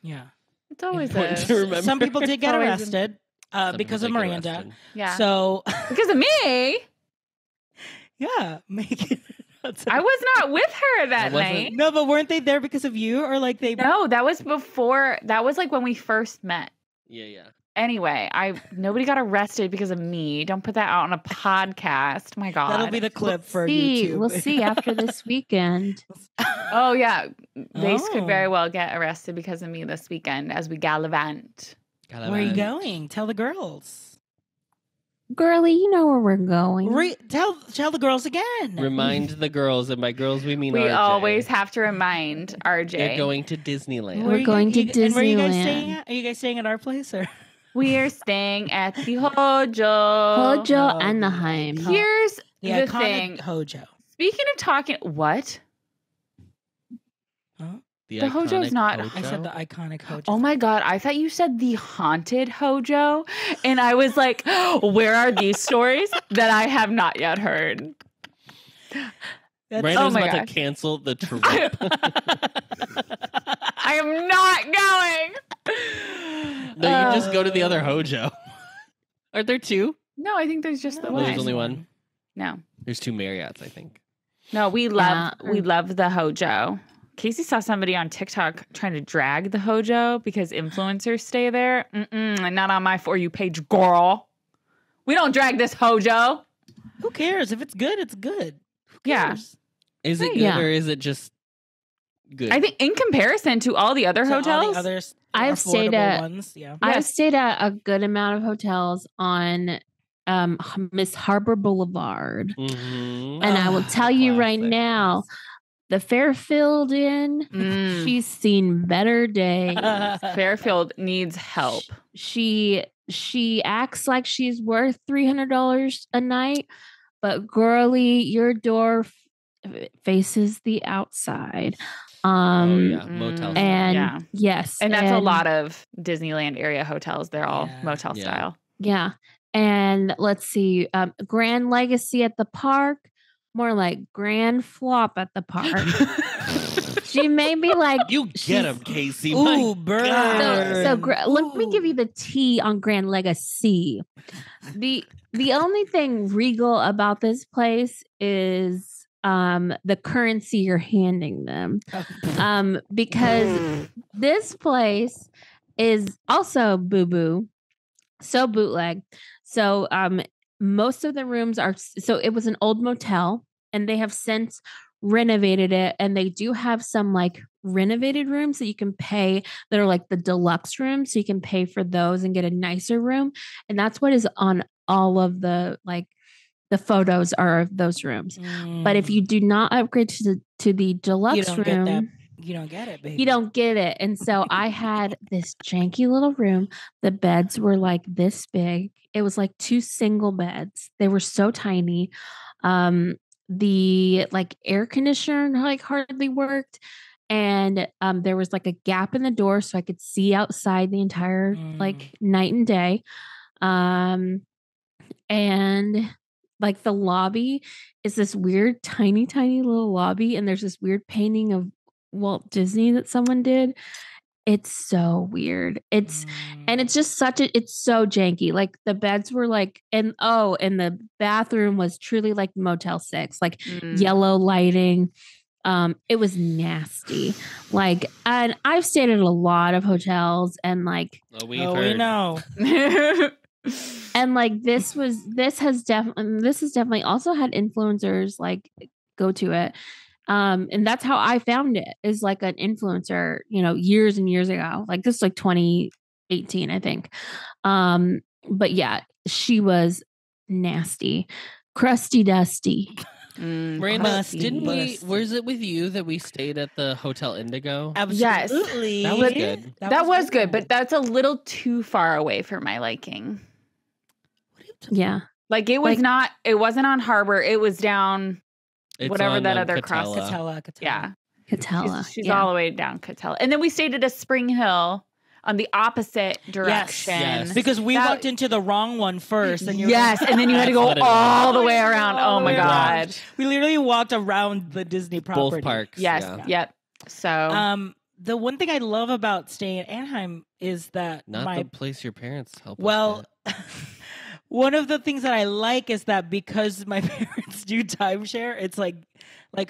Yeah. It's always important a to remember. Some people did get Always arrested Some because of people did get Miranda. arrested. yeah. So Because of me, yeah, make it. I was not with her that I wasn't- night. No, but weren't they there because of you, or like they? No, that was before. That was like when we first met. Yeah. Anyway, nobody got arrested because of me. Don't put that out on a podcast. My God. That'll be the clip for See, YouTube. we'll see after this weekend. Oh yeah, they could Oh. very well get arrested because of me this weekend as we gallivant. Where are you going? Tell the girls. Girlie, you know where we're going. Tell the girls again. Remind the girls, and by girls we mean We RJ. always have to remind RJ. They're going to Disneyland. We're going to And where are you guys Disneyland. staying at? Are you guys staying at our place or? We are staying at the Hojo. Hojo Oh, Anaheim. Here's The the iconic thing. Hojo. Speaking of talking, what? Huh? The Hojo's iconic not- Hojo? I said the iconic Hojo. Oh my God, I thought you said the haunted Hojo. And I was like, where are these stories that I have not yet heard? Brandon's Oh my about God. to cancel the trip. I am not going. No, you just go to the other Hojo. Are there two? No, I think there's just the No, one. there's only one. No. There's two Marriotts, I think. No, we love the Hojo. Casey saw somebody on TikTok trying to drag the Hojo because influencers stay there. Not on my For You page, girl. We don't drag this Hojo. Who cares? If it's good, it's good. Who Yeah. cares? Is it good Yeah. or is it just good? I think in comparison to all the other So all hotels, the others, I've stayed affordable at- ones. Yeah. I've Yes. stayed at a good amount of hotels on Miss Harbor Boulevard. Mhm. And I will tell you right Classic. now, the Fairfield Inn, she's seen better days. Fairfield needs help. She acts like she's worth $300 a night, but girlie, your door faces the outside. Oh, yeah. Motel style. And Yeah. yes, And that's a lot of Disneyland area hotels. They're all Yeah. motel Yeah. style. Yeah. And let's see, Grand Legacy at the park, more like Grand Flop at the park. She may be like, You get she's- him, Casey. Ooh, My burn. God. let me give you the tea on Grand Legacy. The only thing regal about this place is the currency you're handing them. Because this place is also boo-boo, so bootleg. So most of the rooms are, so it was an old motel and they have since renovated it, and they do have some like renovated rooms that you can pay that are like the deluxe rooms, so you can pay for those and get a nicer room, and that's what is on all of the like the photos are of those rooms. But if you do not upgrade to the deluxe don't get that, room, you don't get it, baby. you don't get it. And so I had this janky little room. The beds were like this big. It was like 2 single beds. They were so tiny. The like air conditioner like hardly worked. And there was like a gap in the door so I could see outside the entire like night and day. And like the lobby is this weird tiny little lobby, and there's this weird painting of Walt Disney that someone did. It's so weird. And it's just it's so janky. Like the beds were like, and the bathroom was truly like Motel 6, like yellow lighting. It was nasty. Like, and I've stayed at a lot of hotels and like, we know. And like this has definitely also had influencers like go to it. And that's how I found it, is like an influencer, years and years ago. Like this is like 2018, I think. But yeah, she was nasty, crusty, dusty. Miranda, didn't we? Was it with you that we stayed at the Hotel Indigo? Absolutely. Yes. That was good. That was good, but that's a little too far away for my liking. Yeah. Like it was not. It wasn't on Harbor. It was down. It's Whatever that other cross. Catella. Yeah. Catella. She's all the way down Catella. And then we stayed at a Spring Hill on the opposite direction. Yes. Because we walked into the wrong one first. And and then you had to go all the way around. Oh my God. We literally walked around the Disney property. Both parks. Yes. Yeah. Yep. So the one thing I love about staying at Anaheim is that not the place your parents help. Well, one of the things that I like is that because my parents do timeshare, it's like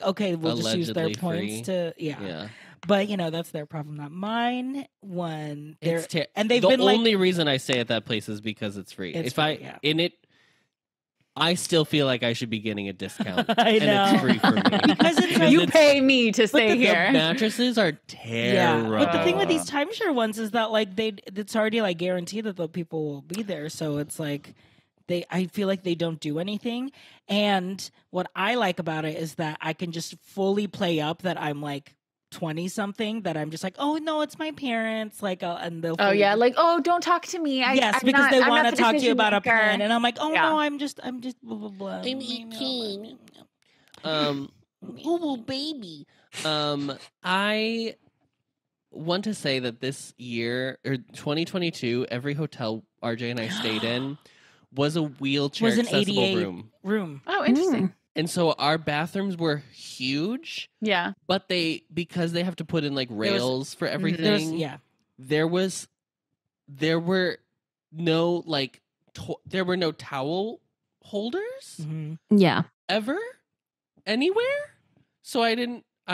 okay, we'll allegedly just use their free. points to yeah. But that's their problem, not mine. And they've the been only reason I stay at that place is because it's free. I still feel like I should be getting a discount. I know. And it's free for me. because you pay me to stay here. The mattresses are terrible. Yeah. But the thing with these timeshare ones is that like it's already like guaranteed that the people will be there. So it's like I feel like they don't do anything. And what I like about it is that I can just fully play up that I'm like 20 something, that I'm just like, oh no, it's my parents, like, and they'll like, oh, don't talk to me. Because they want to talk to you about a plan, and I'm like, oh no, I'm just blah blah blah. I'm 18. Oh baby. I want to say that this year or 2022, every hotel RJ and I stayed in was a wheelchair accessible room. Oh, interesting. And so our bathrooms were huge. Yeah. But because they have to put in like rails for everything. There were no like there were no towel holders. Yeah. Ever anywhere. So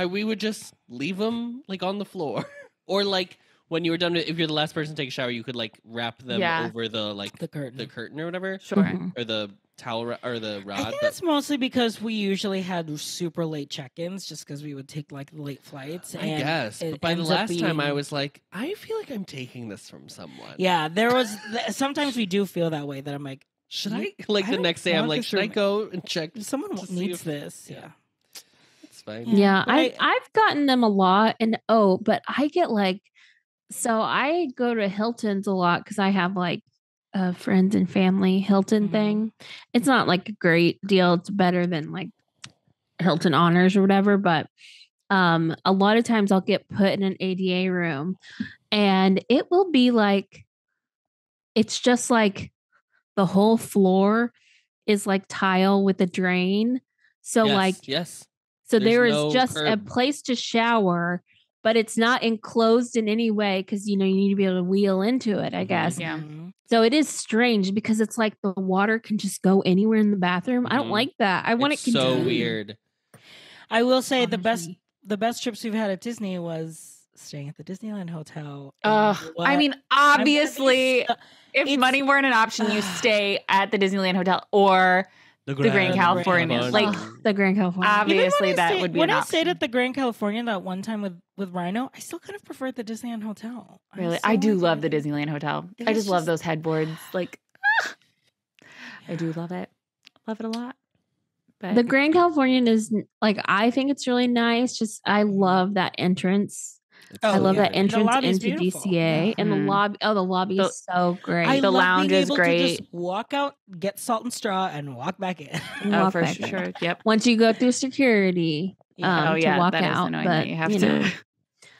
we would just leave them like on the floor or like when you were done, if you're the last person to take a shower, you could like wrap them over the curtain or whatever. Sure. Or the towel or the rod. I think that's mostly because we usually had super late check-ins, just because we would take like late flights. I guess. But by the last time, I was like, I feel like I'm taking this from someone. Yeah, there was. Sometimes we do feel that way. That I'm like, should I? Like the next day, I'm like, should I go and check? Someone needs this. Yeah. It's fine. Yeah, I've gotten them a lot, and but I get like. So I go to Hilton's a lot because I have like a friends and family Hilton thing. It's not like a great deal. It's better than like Hilton Honors or whatever. But a lot of times I'll get put in an ADA room and it will be like, it's just like the whole floor is like tile with a drain. So so there is just a place to shower, but it's not enclosed in any way because, you need to be able to wheel into it, I guess. Yeah. So it is strange because it's like the water can just go anywhere in the bathroom. I don't like that. I want it so weird. I will say the best trips we've had at Disney was staying at the Disneyland Hotel. I mean, obviously, if money weren't an option, you stay at the Disneyland Hotel or the Grand California. Like the Grand California. Obviously, that would be when an I option. stayed at the Grand California that one time with Rhino, I still kind of preferred the Disneyland Hotel. Really? I do love the Disneyland Hotel. I just love those headboards. Like, I do love it. Love it a lot. But the Grand Californian is like, I think it's really nice. Just, I love that entrance. I love that entrance into DCA and the lobby. Oh, the lobby is so great. The lounge is great. To just walk out, get Salt and Straw, and walk back in. For sure. Yep. Once you go through security, to walk that out, but you have to.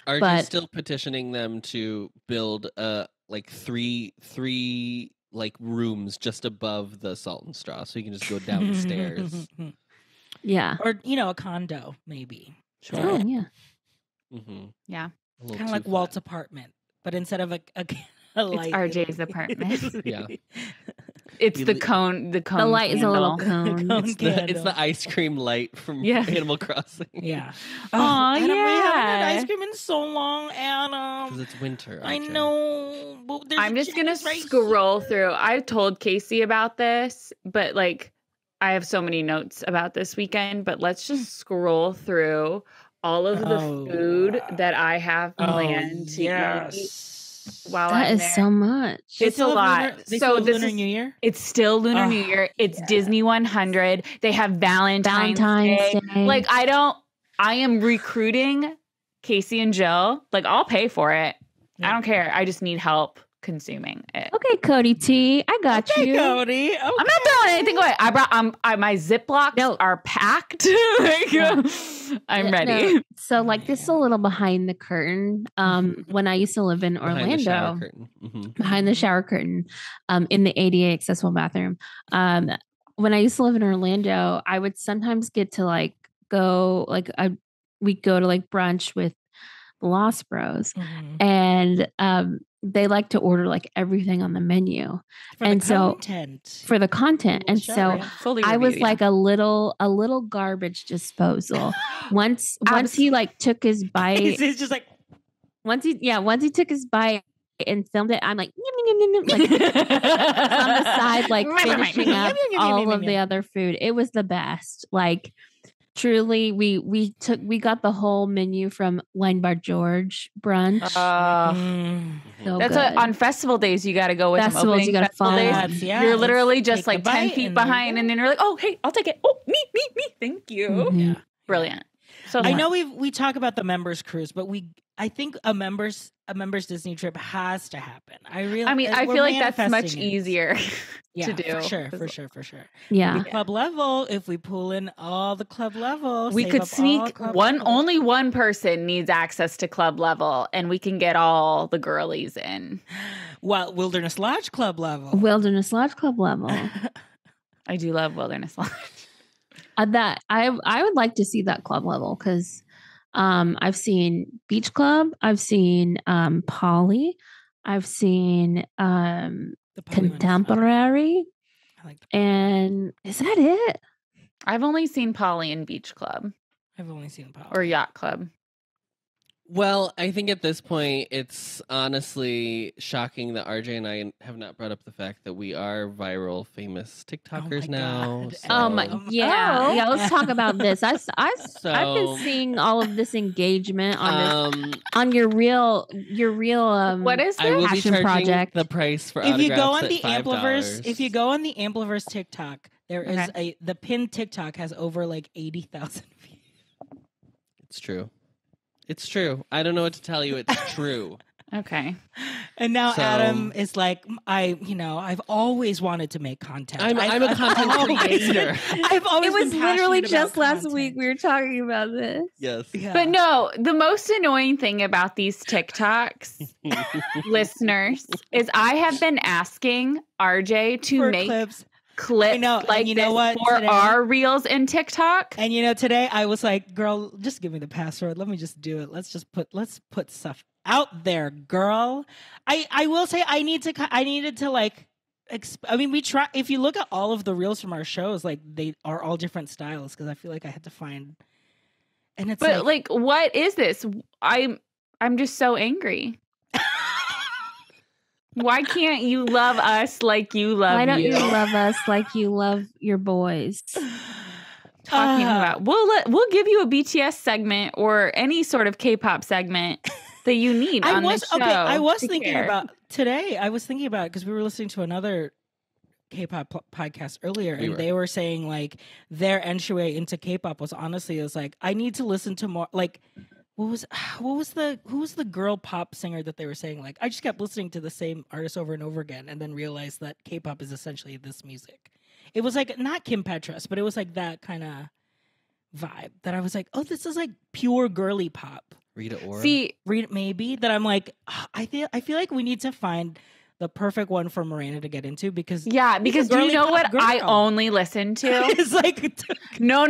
Are you still petitioning them to build like three like rooms just above the Salt and Straw, so you can just go down the stairs? Yeah, or a condo maybe. Sure. Oh, yeah. Mm-hmm. Yeah. Kind of like Walt's apartment, but instead of a light, it's RJ's apartment. Yeah. It's the cone. The light is a little cone. It's the ice cream light from Animal Crossing. Yeah. Oh, Anna, yeah. we haven't had ice cream in so long, Anna. Because it's winter. I know. But I'm just gonna scroll through. I told Casey about this, but like, I have so many notes about this weekend. But let's just scroll through all of the food that I have planned to eat. While that I'm is there. so much. It's a lot. So this Lunar is New Year. It's still Lunar New Year. It's Disney 100. They have Valentine's Day. Like I am recruiting Casey and Jill. Like I'll pay for it. I don't care. I just need help consuming it. Okay, Cody T, I got you. Cody. Okay. I'm not throwing anything away. I brought my Ziplocs are packed. I'm ready. No. So like this is a little behind the curtain. When I used to live in Orlando, behind the shower curtain, in the ADA accessible bathroom. When I used to live in Orlando, I would sometimes get to like go like we'd go to like brunch with the Lost Bros, and they like to order like everything on the menu for the content. And so I was like a little garbage disposal. Once he like took his bite, it's just like once he took his bite and filmed it, I'm like, like on the side, like finishing up all of the other food. It was the best. Like truly, we got the whole menu from Wine Bar George brunch. So that's on festival days. You got to go with festivals. You got to follow. You're literally just like 10 feet behind, and then you're like, "Oh, hey, I'll take it. Oh, me. Thank you." Yeah. Brilliant. So I know we talk about the members cruise, but I think a members Disney trip has to happen. I feel like that's much easier to do. For sure. Yeah. Club level, if we pull in all the club level, we could sneak only one person needs access to club level, and we can get all the girlies in. Well, Wilderness Lodge club level. I do love Wilderness Lodge. That I would like to see that club level because I've seen Beach Club, I've seen Poly, I've seen Contemporary, and is that it? I've only seen Poly and Beach Club. I've only seen Poly or Yacht Club. Well, I think at this point, it's honestly shocking that RJ and I have not brought up the fact that we are viral, famous TikTokers now. So. Yeah. Let's talk about this. I've been seeing all of this engagement on your real. What is this? I will be passion charging project? The price for if you go on at the $5. Ampliverse, if you go on the Ampliverse TikTok, there is the pinned TikTok has over like 80,000 views. It's true. It's true. I don't know what to tell you. It's true. Okay. And now Adam is like, I've always wanted to make content. I'm a content creator. I've always It was been literally passionate just about last content. week we were talking about this. Yes. Yeah. But no, the most annoying thing about these TikToks, listeners, is I have been asking RJ to make clips like you know what? For today, our reels in TikTok. And today I was like, girl, just give me the password. Let me just do it. Let's put stuff out there, girl. I will say I needed to like we try. If you look at all of the reels from our shows, like they are all different styles because I feel like I had to find. And it's like what is this? I'm just so angry. Why can't you love us like you love Why don't you? you love us like you love your boys? Talking about we'll give you a BTS segment or any sort of K-pop segment that you need on this show. I was thinking about today. I was thinking about it because we were listening to another K-pop podcast earlier, and they were saying like their entry into K-pop was honestly like I need to listen to more like. Who was the girl pop singer that they were saying like I just kept listening to the same artist over and over again and then realized that K-pop is essentially this music. It was like not Kim Petras, but it was like that kind of vibe that I was like, oh, this is like pure girly pop. Rita Ora. Rita maybe that I'm like I feel like we need to find the perfect one for Miranda to get into because do you know what I only listen to? It's like no.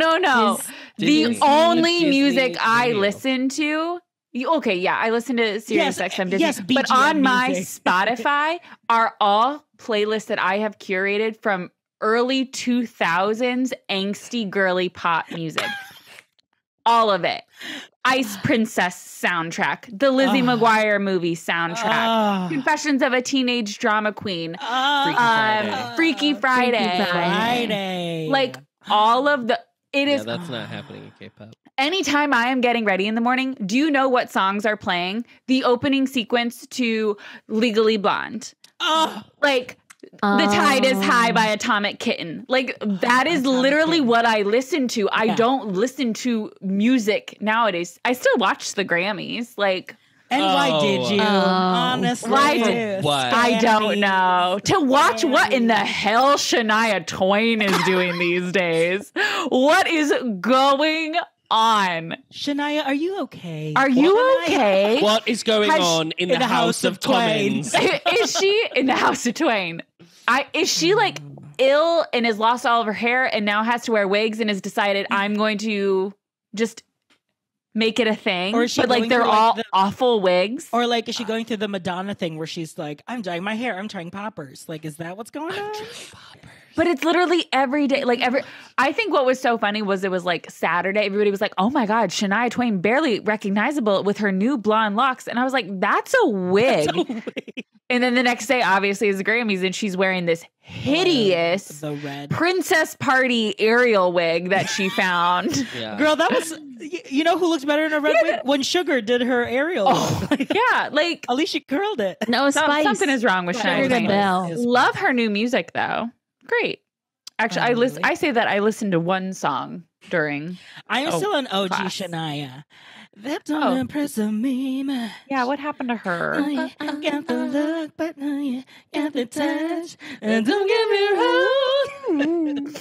The only music I listen to Okay, yeah, I listen to Sirius XM Disney, yes, but BGM on my music. Spotify are all playlists that I have curated from early 2000s angsty girly pop music. All of it. Ice Princess soundtrack, the Lizzie McGuire movie soundtrack, Confessions of a Teenage Drama Queen, Freaky Friday. Like all of the, that's not happening in K-pop. Anytime I am getting ready in the morning, do you know what songs are playing? The opening sequence to Legally Blonde. Like, The Tide is High by Atomic Kitten. Like, that is literally what I listen to. I don't listen to music nowadays. I still watch the Grammys. Like, and why did you? Honestly, why did what? I don't know. To watch what in the hell Shania Twain is doing these days. What is going on? Shania, are you okay? Are you okay? What is going on in the House of Commons? Is she in the House of Twain? Is she like ill and has lost all of her hair and now has to wear wigs and has decided I'm going to just make it a thing? Or is she but like going they're through, all like, awful wigs? Or like, is she going through the Madonna thing where she's like, I'm dyeing my hair, I'm trying poppers? Like, is that what's going on? But it's literally every day. Like I think what was so funny was it was like Saturday. Everybody was like, oh my God, Shania Twain, barely recognizable with her new blonde locks. And I was like, that's a wig. And then the next day, obviously, is the Grammys, and she's wearing this hideous the red princess party Ariel wig that she found. Girl, that was, you know who looks better in a red wig? When Sugar did her Ariel wig. Yeah, like at least she curled it. No, Spice. Something is wrong with Shania Twain. Love her new music though. Great. Actually, I say that I listened to one song during. I'm still an OG class. Shania. That don't impress me much. Yeah, what happened to her? I got the look, but you got the touch. And don't get me wrong.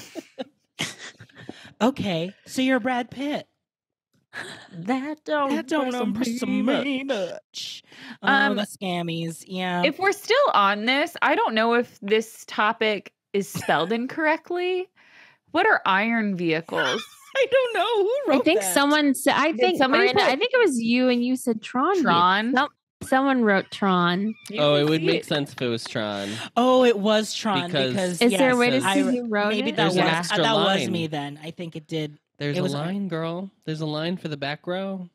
Okay, so you're Brad Pitt. That don't impress me much. The scammies, yeah. If we're still on this, I don't know if this topic is spelled incorrectly. What are iron vehicles? I don't know who wrote I think that. someone said. I think Miranda, I think it was you, and you said Tron. Tron. Someone wrote Tron. Oh, it would make sense if it was Tron. Oh, it was Tron because is there a way to see who wrote maybe it? that was me then. I think it did. There's a line, girl. There's a line for the back row.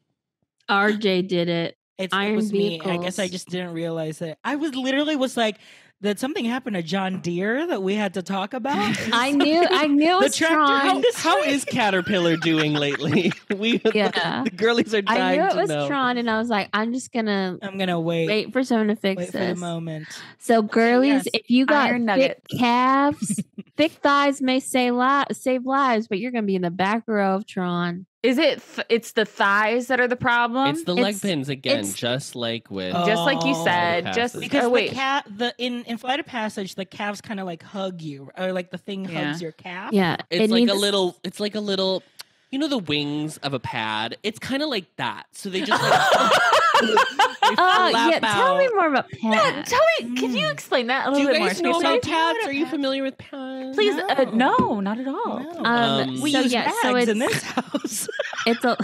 RJ did it. It Iron was Vehicles. me. I guess I just didn't realize it. I was like, did something happen to John Deere that we had to talk about? I knew it was Tron. How is Caterpillar doing lately? The girlies are dying I to knew it was know. Tron, and I was like, I'm gonna wait for someone to fix Wait this. for the moment. So, girlies, yes. if you got Iron thick nugget. calves, thick thighs may save lives, but you're gonna be in the back row of Tron. Is it? It's the thighs that are the problem. It's the leg pins again, just like with, just like you said. Just because wait. in Flight of Passage, the calves kind of like hug you, or like the thing hugs your calf. Yeah, it's like a little. You know the wings of a pad? It's kind of like that. So they just like yeah. Tell me more about pads. Yeah, tell me. Can you explain that a little bit more? Do you guys know about pads? Are you familiar with pads? Please, no, not at all. No. We use bags in this house. It's a.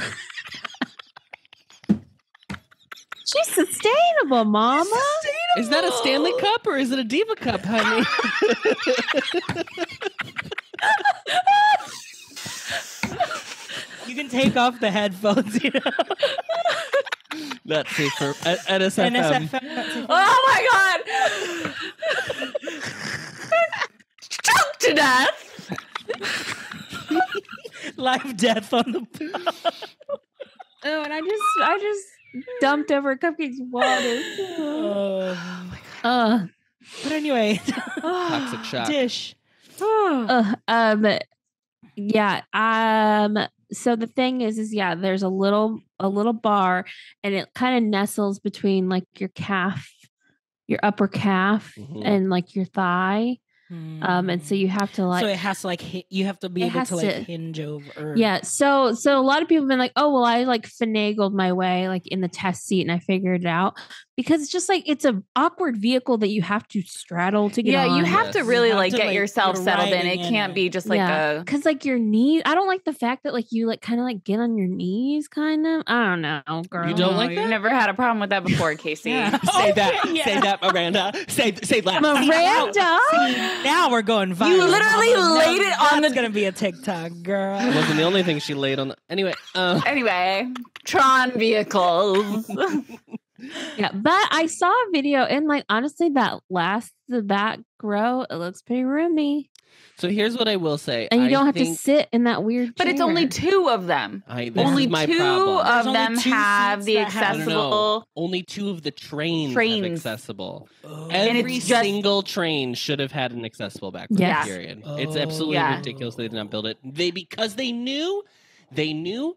She's sustainable, Mama. Is that a Stanley Cup or is it a Diva Cup, honey? You can take off the headphones, you know. That's safe for NSFM. Oh my God! Choked to death. Live death on the. Oh, and I just dumped over cupcakes water. Oh my God. But anyway, Toxic shock. Dish. Yeah. So the thing is there's a little bar, and it kind of nestles between like your calf, your upper calf, and like your thigh. And so you have to like. So it has to like you have to be able to like hinge over. Yeah. So a lot of people have been like, oh well, I like finagled my way like in the test seat and I figured it out because it's just like it's an awkward vehicle that you have to straddle to get on. Yeah, you have to really like get yourself settled in. It can't be just like because like your knees. I don't like the fact that like you like kind of like get on your knees, kind of. I don't know, girl. You don't like that? You've never had a problem with that before, Casey. Say that, Miranda. Say that. Miranda. See, now we're going viral. You literally laid it on That's gonna be a TikTok, girl. It wasn't the only thing she laid on. Anyway, Tron Vehicles. Yeah, but I saw a video and like honestly, the back row, it looks pretty roomy. So here's what I will say. And you don't have to sit in that weird chair. But it's only 2 of them. Only 2 of them have the accessible. Only 2 of the trains have accessible. Oh. Every single train should have had an accessible back row, period. It's absolutely ridiculous they did not build it. Because they knew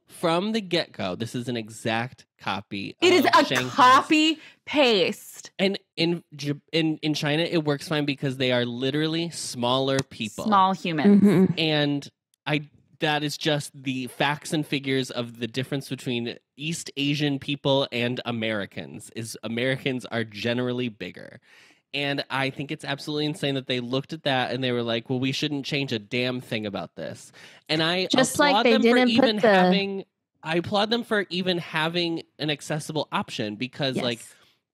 from the get-go, this is an exact copy. It is a Shanghai's. copy paste. And in China, it works fine because they are literally smaller people, small humans, and that is just the facts and figures of the difference between East Asian people and Americans. Americans are generally bigger. And I think it's absolutely insane that they looked at that and they were like, well, we shouldn't change a damn thing about this. And I applaud them for even having an accessible option because like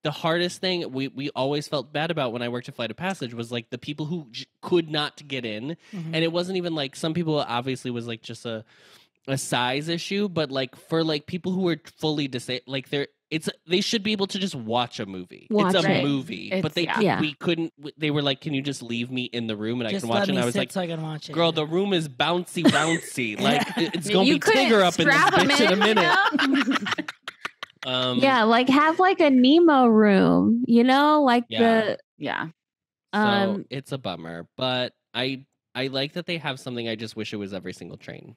the hardest thing we always felt bad about when I worked at Flight of Passage was like the people who could not get in. And it wasn't even like some people obviously was like just a size issue, but like for like people who were fully disabled, like they should be able to just watch a movie. It's a movie, but we couldn't. They were like, "Can you just leave me in the room and I can watch it?" And I was like, so I can watch it. "Girl, the room is bouncy. Like it's gonna be Tigger up in this bitch in a minute." Like have like a Nemo room, like So it's a bummer, but I like that they have something. I just wish it was every single train.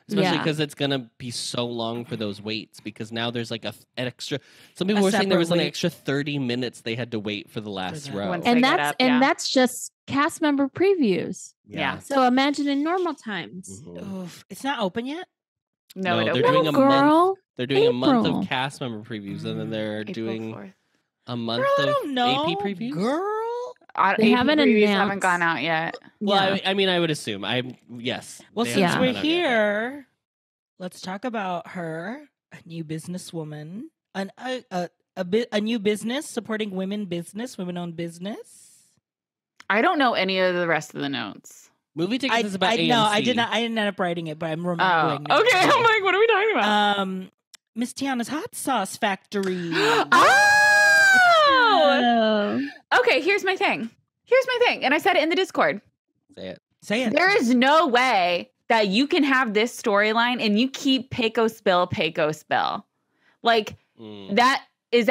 Especially because it's going to be so long for those waits because now there's like an extra... Some people were saying there was an extra 30 minutes they had to wait for the last row. And that's just cast member previews. Yeah. So imagine in normal times. Oof. It's not open yet? No, they're doing a month. They're doing a month of cast member previews and then they're doing 4th. a month of AP previews. Girl. They haven't gone out yet. Well, I mean, I would assume. Yes. Well, since we're here, let's talk about her, a new businesswoman, a new business supporting women-owned business. I don't know any of the rest of the notes. Movie tickets is about AMC. No, I didn't end up writing it, but I'm remembering. Oh, okay, I'm like, what are we talking about? Miss Tiana's Hot Sauce Factory. Okay, here's my thing. And I said it in the Discord. Say it. There is no way that you can have this storyline and you keep Payco spill. Like, that is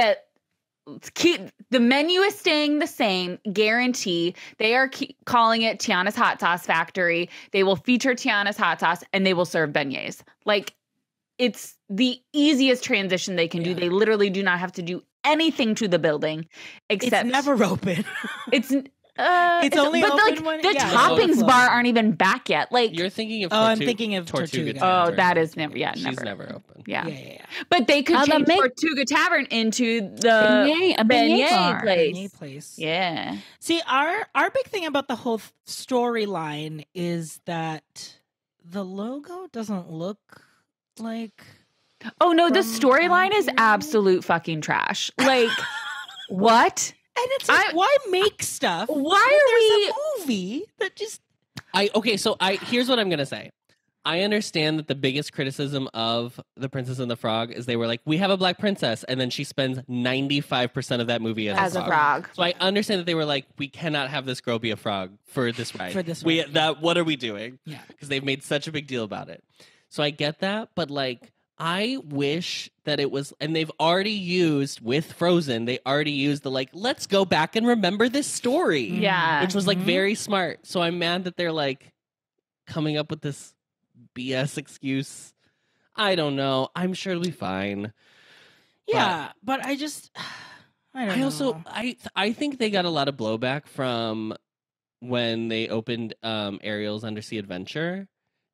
keep the menu is staying the same, guarantee. They are calling it Tiana's Hot Sauce Factory. They will feature Tiana's Hot Sauce and they will serve beignets. Like, it's the easiest transition they can do. They literally do not have to do anything to the building except it's never open. It's only open like when the toppings bar aren't even back yet. Like you're thinking of I'm thinking of Tortuga. Oh, that is never She's never open. Yeah. But they could change Tortuga Tavern into the beignet place. Yeah. See, our big thing about the whole storyline is that the logo doesn't look like. Oh no, the storyline is absolute fucking trash. Like, what? And it's like, why make stuff? Why are we a movie that just? Here's what I'm gonna say. I understand that the biggest criticism of The Princess and the Frog is they were like, we have a black princess, and then she spends 95% of that movie as a frog. So I understand that they were like, we cannot have this girl be a frog for this ride. What are we doing? Yeah, because they've made such a big deal about it. So I get that, but like. I wish that it was, and they've already used with Frozen, they already used the like, let's go back and remember this story. Yeah. Which was like very smart. So I'm mad that they're like coming up with this BS excuse. I don't know. I'm sure it'll be fine. Yeah, but I don't know. I think they got a lot of blowback from when they opened Ariel's Undersea Adventure.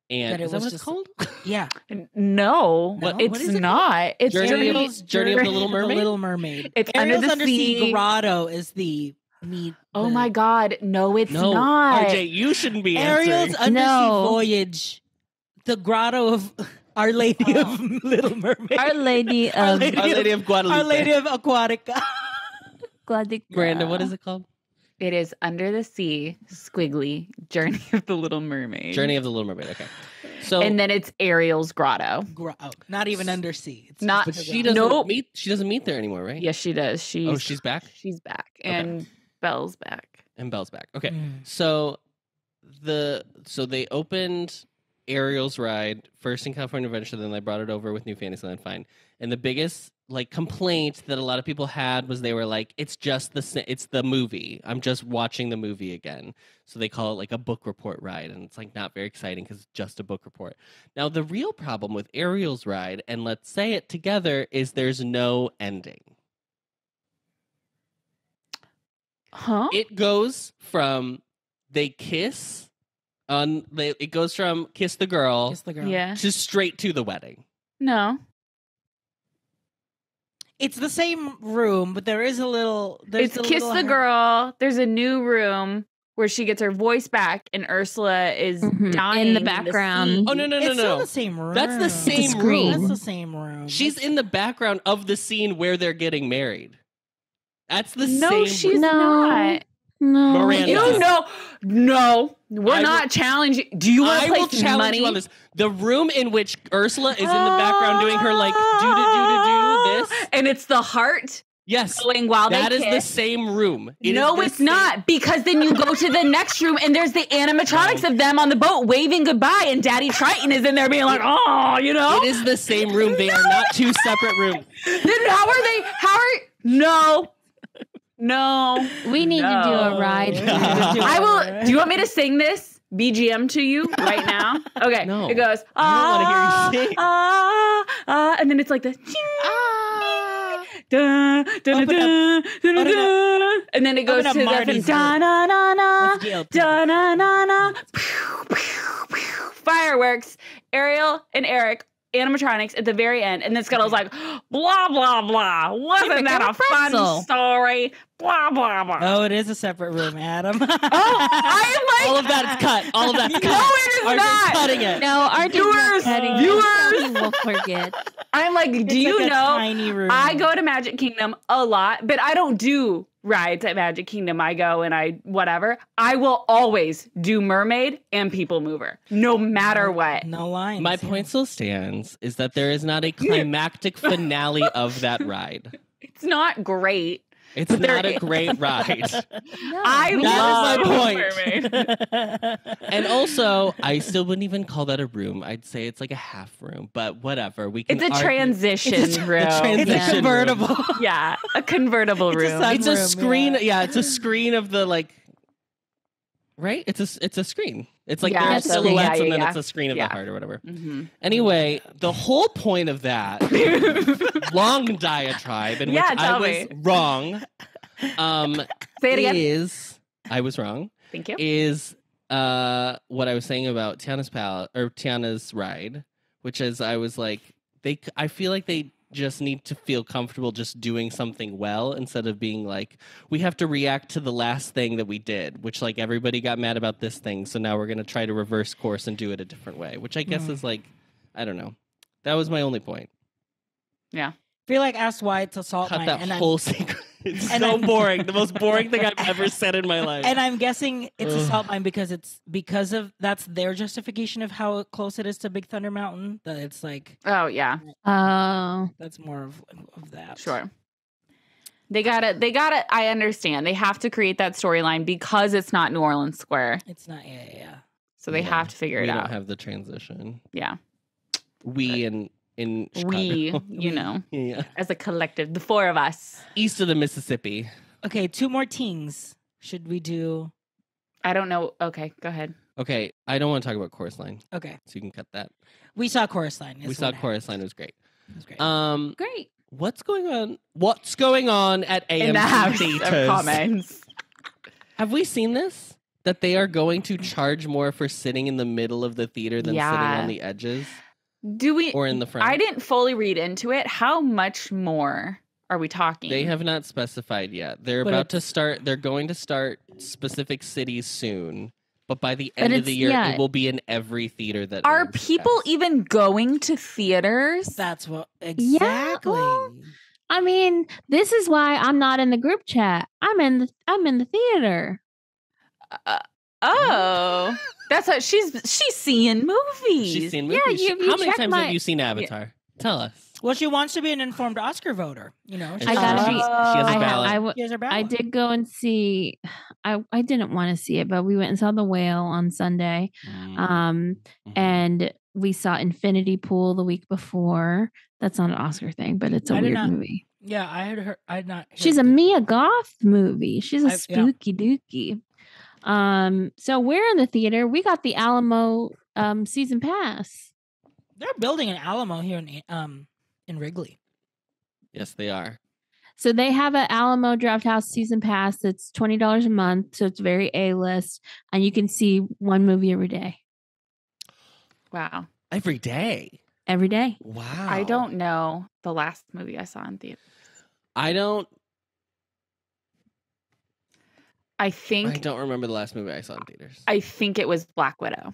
And is that what it's called? Yeah. No, What? it's What is it not. It's Journey of the Little Mermaid? The Little Mermaid. It's Ariel's Under the Undersea Sea. Grotto is the meat. Oh my God. No, it's not. RJ, you shouldn't be Ariel's answering. Undersea Voyage. The Grotto of Our Lady of Little Mermaid. Our Lady of Our Lady of Guadalupe. Our Lady of Aquatica. Miranda, what is it called? It is Under the Sea, squiggly, Journey of the Little Mermaid. Journey of the Little Mermaid. Okay. So and then it's Ariel's Grotto. Not even Undersea. It's Not. But just she a grotto. doesn't meet. She doesn't meet there anymore, right? Yes, she does. She's back. She's back, Okay. and Belle's back. And Belle's back. Okay. Mm. So they opened Ariel's ride first in California Adventure, then they brought it over with New Fantasyland. Fine. And the biggest complaint that a lot of people had was they were like, it's the movie. I'm just watching the movie again. So they call it like a book report ride, and it's like not very exciting because it's just a book report. Now the real problem with Ariel's ride, and let's say it together, is there's no ending. Huh? It goes from they kiss it goes from kiss the girl Yeah. to straight to the wedding. No. It's the same room, but there is a little. It's Kiss the Girl. There's a new room where she gets her voice back, and Ursula is dying in the background. sea. Oh no! It's still the same room. That's the same screen. room. That's the same room. She's in the background of the scene where they're getting married. That's the same. No, she's room. not. No. Miranda. You no. We're not challenging. Do you want to I will play challenge money? you on this. The room in which Ursula is in the background doing her like do this. And it's the heart Yes, going while that they is the kiss. same room. No, it's not, because then you go to the next room and there's the animatronics of them on the boat waving goodbye, and Daddy Triton is in there being like, oh, you know? It is the same room. They are not two separate rooms. Then No. We need to do a ride. I will. Do you want me to sing this BGM to you right now? Okay. No. It goes, I don't want to hear you sing. and then it's like this. Da, da, da, da, da, da, and then it goes to Open up the Marty's da na na na That's GLP. da na na na fireworks. Ariel and Eric animatronics at the very end, and then Scuttle's like blah blah blah. Wasn't that a fun story? Blah blah blah. Oh, it is a separate room, Adam. I am like All of that is cut. All of that's cut. No, it is RJ's not. cutting it. No, our Viewers. will forget. I'm like, do you like a know? tiny room. I go to Magic Kingdom a lot, but I don't do rides at Magic Kingdom. I go and I whatever. I will always do Mermaid and People Mover, no matter what. No lines. My point still stands is that there is not a climactic finale of that ride. It's not great. It's not a great ride. No, I we That love is my Mermaid. And also, I still wouldn't even call that a room. I'd say it's like a half room, but whatever. We can It's a argue. transition room. It's a transition convertible. Yeah, a convertible room. sun- It's a room, screen. Yeah, it's a screen of the like. Right? It's a screen. It's like Yeah, there's so- silhouettes yeah, and then yeah. it's a screen of Yeah. the heart or whatever. Mhm. Anyway, the whole point of that long diatribe in which Yeah, I tell was me. wrong Say it again. is I was wrong Thank you. is what I was saying about Tiana's ride, which is I was like I feel like they just need to feel comfortable just doing something well instead of being like, we have to react to the last thing that we did, which like everybody got mad about this thing, so now we're going to try to reverse course and do it a different way, which I guess is like, I don't know. That was my only point. Yeah. I feel like asked why it's a salt Cut mine. that and whole secret. It's and so I'm- boring. The most boring thing I've ever said in my life. And I'm guessing it's a Ugh. salt mine because of that's their justification of how close it is to Big Thunder Mountain. That it's like Oh yeah, Oh, that's more of that. sure. They got it. I understand. They have to create that storyline because it's not New Orleans Square, It's not. Yeah. so they Yeah. have to figure we it don't out. have the transition. Yeah, We in Chicago. we, you know, Yeah. as a collective, the four of us. East of the Mississippi. Okay, two more teens. Should we do? I don't know. Okay, go ahead. Okay, I don't want to talk about Chorus Line, Okay, so you can cut that. we saw Chorus Line. We saw Chorus Line. It was great. It was great. great. What's going on? What's going on at AMC In the house theaters? of comments. Have we seen this? that they are going to charge more for sitting in the middle of the theater than sitting on the edges? Or in the front? I didn't fully read into it. How much more are we talking? They have not specified yet. They're about to start. They're going to start specific cities soon. But by the end of the year, it will be in every theater that are people even going to theaters? That's what exactly. Yeah, well, I mean, this is why I'm not in the group chat. I'm in the theater. That's what she's seeing movies. She's seeing movies. Yeah, how many times have you seen Avatar? Tell us. Well, she wants to be an informed Oscar voter. You know, she has a ballot. She has her ballot. I did go and see. I didn't want to see it, but we went and saw The Whale on Sunday, and we saw Infinity Pool the week before. That's not an Oscar thing, but it's a weird movie. Yeah, I had heard. I had not. She's a Mia Goth movie. She's a spooky dookie. So we're in the theater. We got the Alamo season pass. They're building an Alamo here in Wrigley. Yes, they are. So they have an Alamo Drafthouse season pass that's $20 a month. So it's very A-list, and you can see one movie every day. Wow. Every day? Every day. Wow. I don't know the last movie I saw in theater. I don't remember the last movie I saw in theaters. I think it was Black Widow.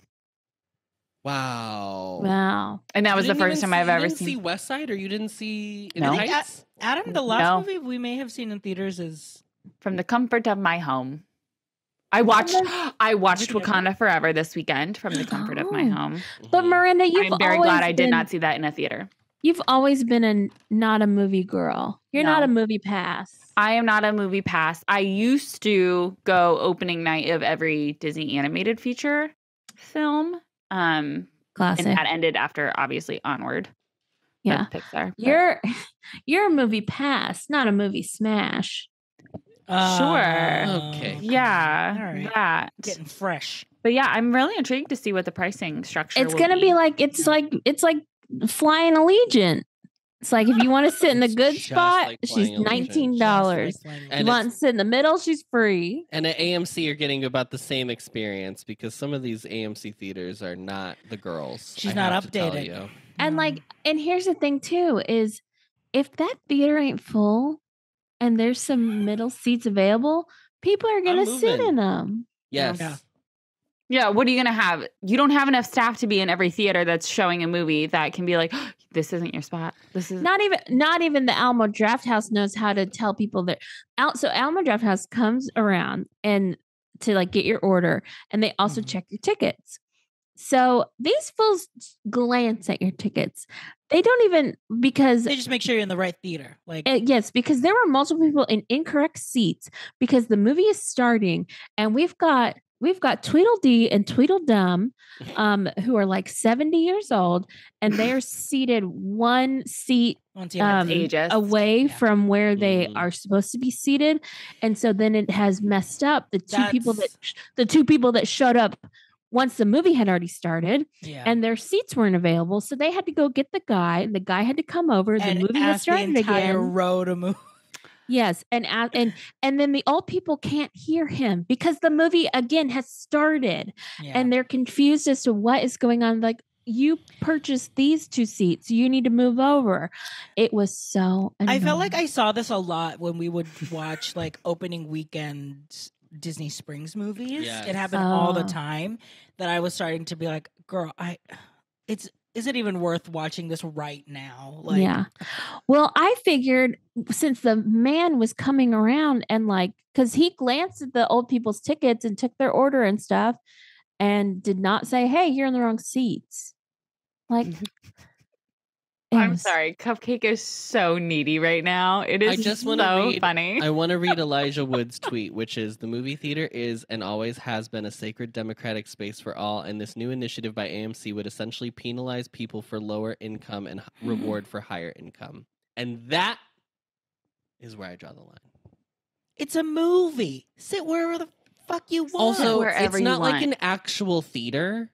Wow. And that was the first time I've ever seen. You didn't see West Side, or you didn't see No. Heights? Adam, the last movie we may have seen in theaters is From the Comfort of My Home. I watched Wakanda Forever this weekend from the comfort of my home. But Miranda, I'm very glad I did not see that in a theater. You've always been not a movie girl. You're not a movie pass. I am not a movie pass. I used to go opening night of every Disney animated feature film. Classic. And that ended after, obviously, Onward. Yeah. Pixar. You're a movie pass, not a movie smash. Sure. Okay. Yeah. All right. That. Getting fresh. But yeah, I'm really intrigued to see what the pricing structure It's gonna be like it's like flying Allegiant. It's like if you want to sit in the good spot, like she's $19. Like You want to sit in the middle, she's free. And at AMC, you're getting about the same experience because some of these AMC theaters are not the girls. She's not updated. And and here's the thing too, is if that theater ain't full and there's some middle seats available, people are going to sit in them. Yes. Yeah, what are you going to have? You don't have enough staff to be in every theater that's showing a movie that can be like, oh, this isn't your spot. This is not even the Alamo Drafthouse knows how to tell people that. So Alamo Drafthouse comes around and to like get your order, and they also check your tickets. So these fools glance at your tickets. They don't even, because they just make sure you're in the right theater. Like yes, because there were multiple people in incorrect seats because the movie is starting, and we've got Tweedledee and Tweedledum, who are like 70 years old, and they are seated one seat away from where they are supposed to be seated, and so then it has messed up the two people that showed up once the movie had already started, and their seats weren't available, so they had to go get the guy, and the guy had to come over. The movie had started again. Row to move. Yes, and then the old people can't hear him because the movie again has started, and they're confused as to what is going on. Like, you purchased these two seats, you need to move over. It was so annoying. I felt like I saw this a lot when we would watch like opening weekend Disney Springs movies. Yes. It happened all the time that I was starting to be like, girl, is it even worth watching this right now? Like, yeah. Well, I figured since the man was coming around and because he glanced at the old people's tickets and took their order and stuff and did not say, hey, you're in the wrong seats. I'm sorry. Cupcake is so needy right now. It is funny. I want to read Elijah Wood's tweet, which is, the movie theater is and always has been a sacred democratic space for all, and this new initiative by AMC would essentially penalize people for lower income and reward for higher income. And that is where I draw the line. It's a movie. Sit wherever the fuck you want. Also, wherever it's not you want. like an actual theater.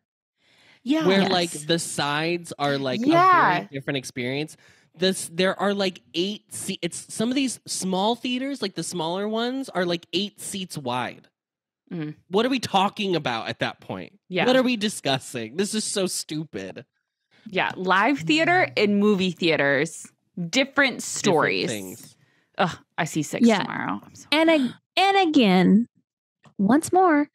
Yeah. Where the sides are a very different experience. There are 8 seats. It's some of these small theaters, like the smaller ones, are 8 seats wide. What are we talking about at that point? Yeah. What are we discussing? This is so stupid. Yeah. Live theater and movie theaters, different stories. Different things. Ugh, I see 6 tomorrow. And again, once more,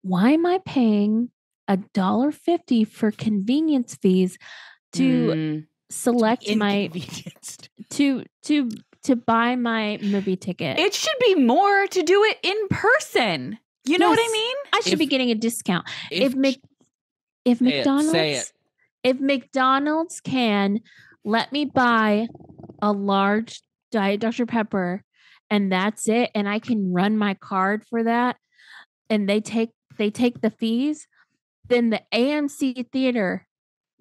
why am I paying $1.50 for convenience fees to select my to buy my movie ticket? It should be more to do it in person. You know what I mean? I should be getting a discount. If McDonald's can let me buy a large Diet Dr. Pepper and that's it, and I can run my card for that, and they take the fees, then the AMC theater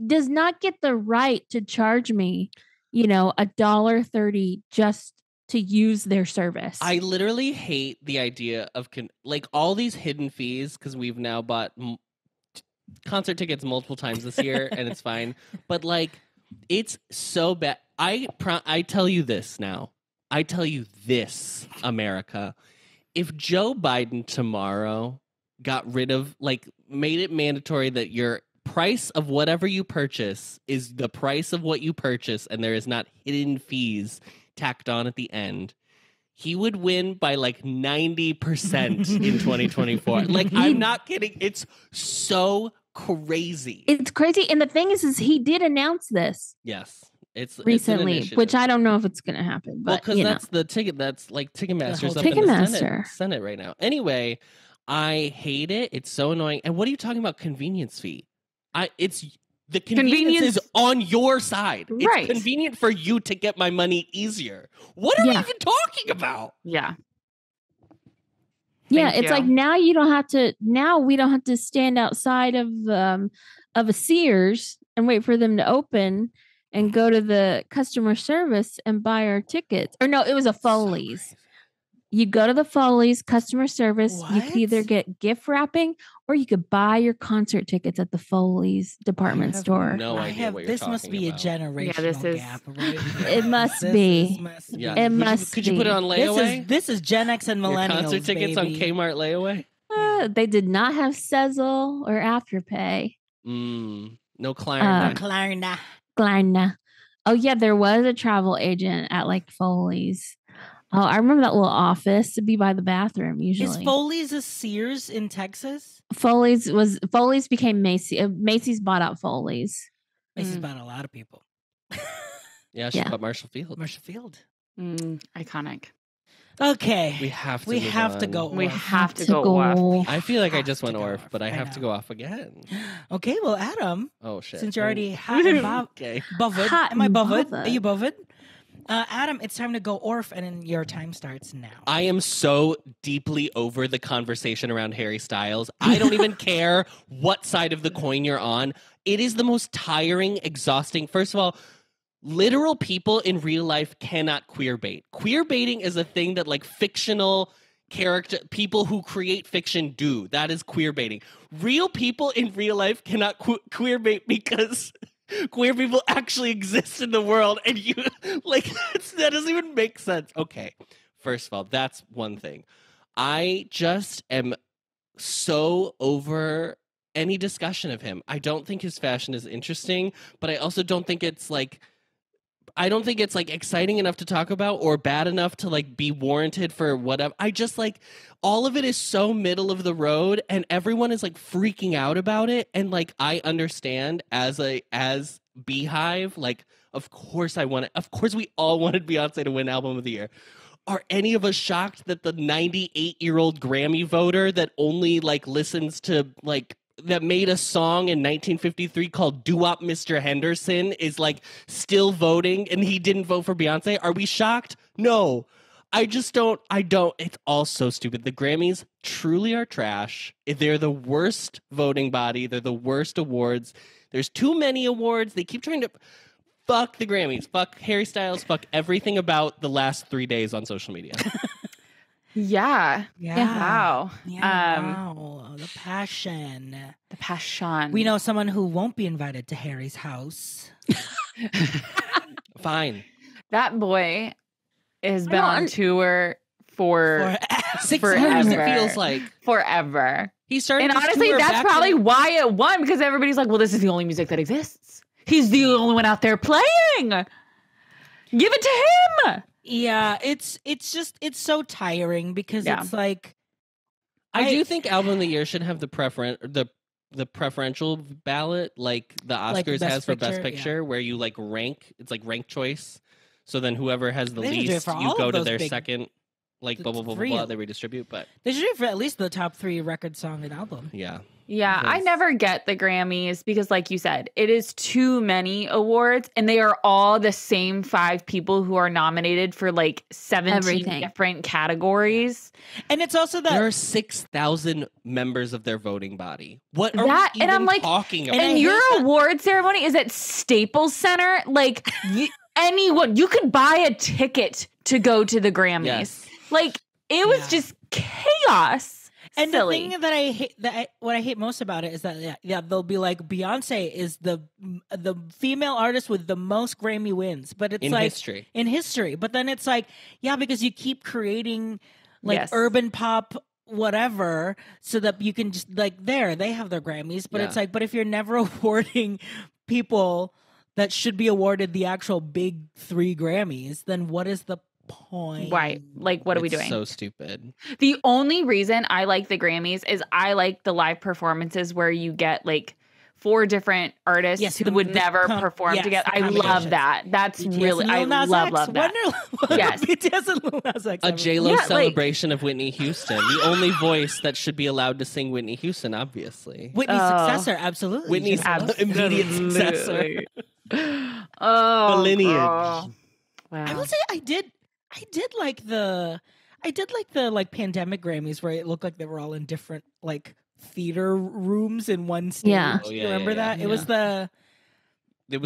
does not get the right to charge me, $1.30 just to use their service. I literally hate the idea of all these hidden fees, because we've now bought concert tickets multiple times this year and it's fine. But it's so bad. I tell you this now. I tell you this, America. If Joe Biden tomorrow got rid of, made it mandatory that your price of whatever you purchase is the price of what you purchase and there is not hidden fees tacked on at the end, he would win by 90% in 2024. I'm not kidding. It's so crazy. It's crazy. And the thing is he did announce this. Yes. It's recently, which I don't know if it's going to happen. But because that's the ticket. That's Ticketmaster's up in the Senate right now. Anyway, I hate it. It's so annoying. And what are you talking about? Convenience fee? It's the convenience is on your side. Right. It's convenient for you to get my money easier. What are we even talking about? Yeah. It's like now we don't have to stand outside of a Sears and wait for them to open and go to the customer service and buy our tickets. Or no, it was a Foley's. You go to the Foley's customer service. What? You could either get gift wrapping or you could buy your concert tickets at the Foley's department store. No idea what you're this must be about. A generational gap, right? It must be. It must be. Could you put it on layaway? This is Gen X and millennials. Your concert tickets on Kmart layaway? They did not have Sezzle or Afterpay. No Klarna. Klarna. Oh yeah, there was a travel agent at Foley's. Oh, I remember that little office to be by the bathroom usually. Is Foley's a Sears in Texas? Foley's became Macy's. Macy's bought out Foley's. Macy's bought a lot of people. She bought Marshall Field. Iconic. Okay. We have to go. We have to go off. I feel like I just went off, but I have to go off again. Okay, well, Adam. Oh, shit. Since you're already hot and bothered. Am I bothered? Are you bothered? Adam, it's time to go orf, and then your time starts now. I am so deeply over the conversation around Harry Styles. I don't even care what side of the coin you're on. It is the most tiring, exhausting. First of all, literal people in real life cannot queer bait. Queer baiting is a thing that fictional people who create fiction do. That is queer baiting. Real people in real life cannot queer bait because queer people actually exist in the world, and you that doesn't even make sense. Okay, first of all, that's one thing. I just am so over any discussion of him. I don't think his fashion is interesting, but I also don't think it's exciting enough to talk about or bad enough to be warranted for whatever. I just all of it is so middle of the road, and everyone is freaking out about it. And I understand as Beehive, of course we all wanted Beyonce to win Album of the Year. Are any of us shocked that the 98-year-old Grammy voter that only listens to that made a song in 1953 called Doo-Wop Mr. Henderson is still voting and he didn't vote for Beyonce? Are we shocked? No. I don't. It's all so stupid. The Grammys truly are trash. They're the worst voting body. They're the worst awards. There's too many awards. They keep trying to fuck the Grammys. Fuck Harry Styles. Fuck everything about the last 3 days on social media. Yeah. Wow. Wow. The passion. We know someone who won't be invited to Harry's house. Fine. That boy has been on tour for 6 years it feels like. Forever. He started, and honestly, that's probably why it won, because everybody's like, well, this is the only music that exists. He's the only one out there playing. Give it to him. Yeah, it's so tiring because it's like I do think album of the year should have the preferential ballot like the Oscars has for Best Picture, where you like rank. It's like rank choice. So then whoever has the least, you go to their second. Like blah blah blah blah, they redistribute, but they should do it for at least the top 3 record song and album. Yeah. I never get the Grammys because, like you said, it is too many awards, and they are all the same 5 people who are nominated for like 17 different categories. And it's also that there are 6,000 members of their voting body. What are we even talking about? And your award ceremony is at Staples Center. Like anyone, you could buy a ticket to go to the Grammys. Yes. Like, it was just chaos. And silly. The thing that I hate, what I hate most about it is that they'll be like, Beyonce is the female artist with the most Grammy wins, but it's in history. But then it's like, because you keep creating like urban pop whatever, so that you can just like they have their Grammys, but it's like, but if you're never awarding people that should be awarded the actual big 3 Grammys, then what is the point? Right. Like, what are we doing? So stupid. The only reason I like the Grammys is I like the live performances where you get like 4 different artists who would never perform together. I love that. That's BTS really, I love that. Yes. BTS and Lil Nas X. A J-Lo celebration of Whitney Houston. The only voice that should be allowed to sing Whitney Houston, obviously. Whitney's successor, absolutely. Whitney's immediate successor. The lineage. Wow. I will say I did like the pandemic Grammys where it looked like they were all in different like theater rooms in one stage. Yeah. You remember that? It was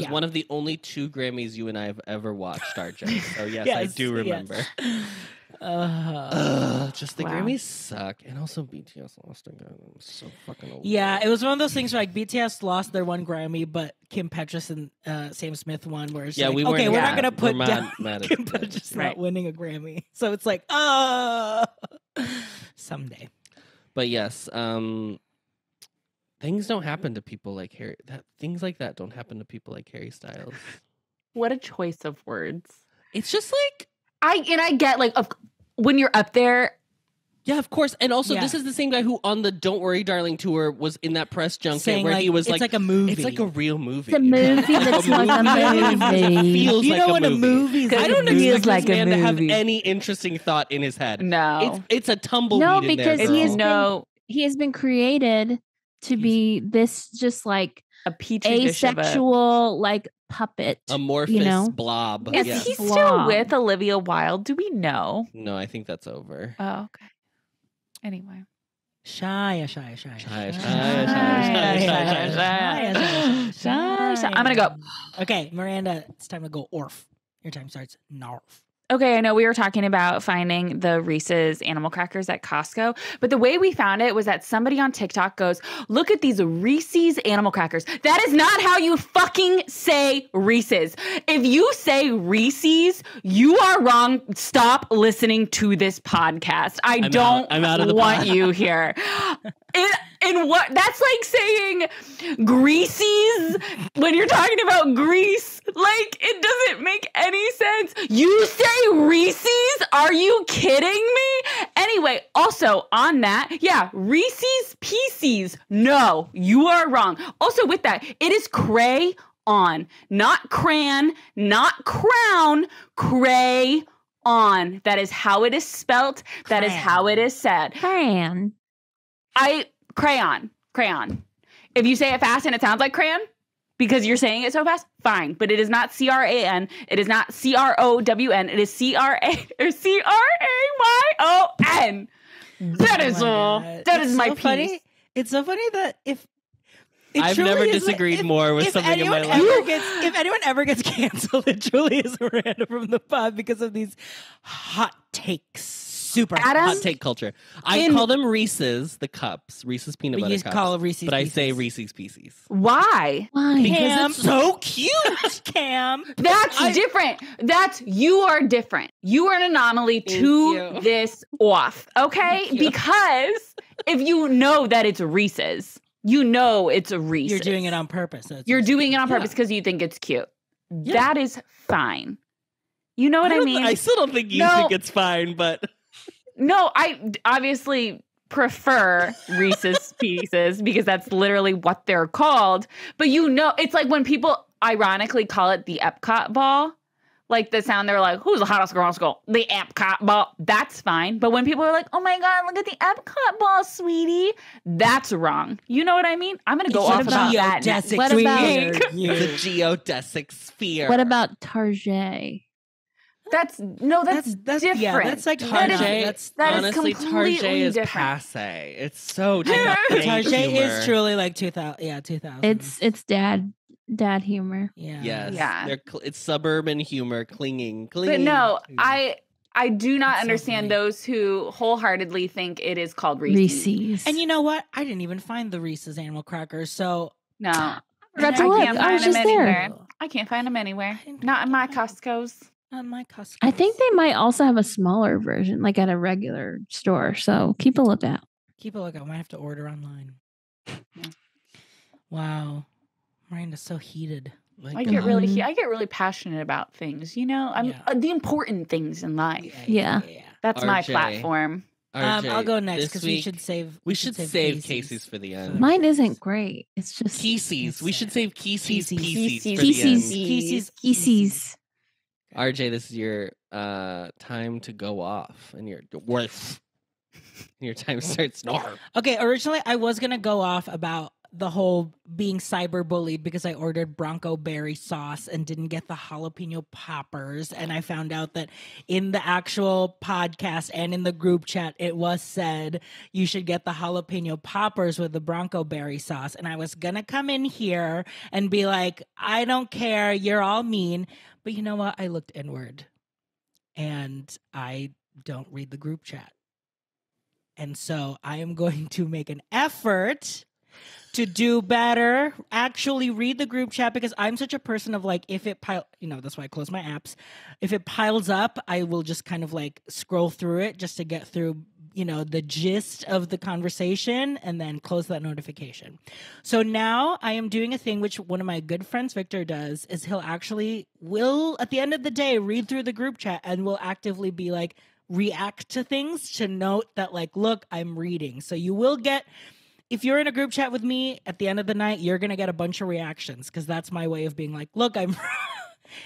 one of the only 2 Grammys you and I have ever watched, RJ. So yes, I do remember. Just the Grammys suck, and also BTS lost again. So fucking old. Yeah, it was one of those things where like BTS lost their 1 Grammy, but Kim Petras and Sam Smith won. Where it's like, we're not gonna put down Kim Petras not winning a Grammy. So it's like, someday. But yes, things don't happen to people like Harry. Things like that don't happen to people like Harry Styles. What a choice of words. It's just like I get like when you're up there. Yeah, of course. And also, this is the same guy who on the Don't Worry Darling tour was in that press junket where he was it's like a movie. It's like a real movie. It's a movie that's like a movie. Feels like when a movie. I don't expect this man to have any interesting thought in his head. No. It's a tumbleweed. No, because he has been created to be this just like a petri dish asexual like puppet, amorphous blob. Is he still with Olivia Wilde? Do we know? No, I think that's over. Oh, okay. Anyway, shy. I'm gonna go. Okay, Miranda, it's time to go. Orf. Your time starts. Narf. Okay, I know we were talking about finding the Reese's animal crackers at Costco, but the way we found it was that somebody on TikTok goes, look at these Reese's animal crackers. That is not how you fucking say Reese's. If you say Reese's, you are wrong. Stop listening to this podcast. I'm out of the want you here. In what? That's like saying Greasy's when you're talking about grease. Like, it doesn't make any sense. You say Reese's? Are you kidding me? Anyway, also on that, Reese's Pieces. No, you are wrong. Also with that, it is cray-on, not crayon, not crown, cray-on. That is how it is spelt. That is how it is said. Crayon. Crayon. If you say it fast and it sounds like crayon because you're saying it so fast, fine. But it is not CRAN. It is not CROWN. It is CRAYON. That is all. That is my piece. Funny. It's so funny that I've never disagreed more with something in my life. If anyone ever gets canceled, it truly is Miranda from the pod because of these hot takes. super Adam? hot take culture. I call them Reese's, the cups, Reese's peanut butter cups. Call it Reese's but Pieces. I say Reese's Pieces. Why? Why? Cam. Because it's so cute, Cam. That's different. You are different. You are an anomaly to this off, okay? Because if you know that it's Reese's, you know it's a Reese's. You're doing it on purpose. You're doing it on purpose because you think it's cute. Yeah. That is fine. You know what I mean? I still don't think you think it's fine, but... No, I obviously prefer Reese's Pieces because that's literally what they're called. But you know, it's like when people ironically call it the Epcot ball. Like the sound, they're like, who's the hottest girl in school? The Epcot ball. That's fine. But when people are like, oh my God, look at the Epcot ball, sweetie. That's wrong. You know what I mean? I'm going to go off about that. What about the geodesic sphere? What about Target? That's different. Yeah, that's like Target. Honestly, Target is passe. It's so different. Target is truly like 2000. Yeah, 2000. It's dad humor. Yeah. Yes. Yeah. It's suburban humor, clinging. But no, I do not understand those who wholeheartedly think it is called Reese's. And you know what? I didn't even find the Reese's animal crackers. So no, I can't find them anywhere. I can't find them anywhere. Not in my Costco's. On my Costco. I think they might also have a smaller version, like at a regular store. So keep a lookout. Keep a lookout. I might have to order online. Wow. Miranda's so heated. I get really passionate about things, you know? The important things in life. Yeah. That's my platform. I'll go next because we should save Casey's for the end. Mine isn't great. It's just Casey's. We should save Casey's pieces for the Casey's. RJ, this is your time to go off, and your time starts now. Okay, originally I was gonna go off about the whole being cyber bullied because I ordered Bronco berry sauce and didn't get the jalapeno poppers, and I found out that in the actual podcast and in the group chat it was said you should get the jalapeno poppers with the Bronco berry sauce, and I was gonna come in here and be like, I don't care, you're all mean. But you know what? I looked inward and I don't read the group chat. And so I am going to make an effort to do better, actually read the group chat, because I'm such a person of like, if it that's why I close my apps. If it piles up, I will just kind of like scroll through it just to get through, the gist of the conversation and then close that notification. So now I am doing a thing which one of my good friends, Victor, does, is he'll actually at the end of the day, read through the group chat and will actively be like, react to things to note that like, look, I'm reading. So you will get, if you're in a group chat with me at the end of the night, you're going to get a bunch of reactions because that's my way of being like, look,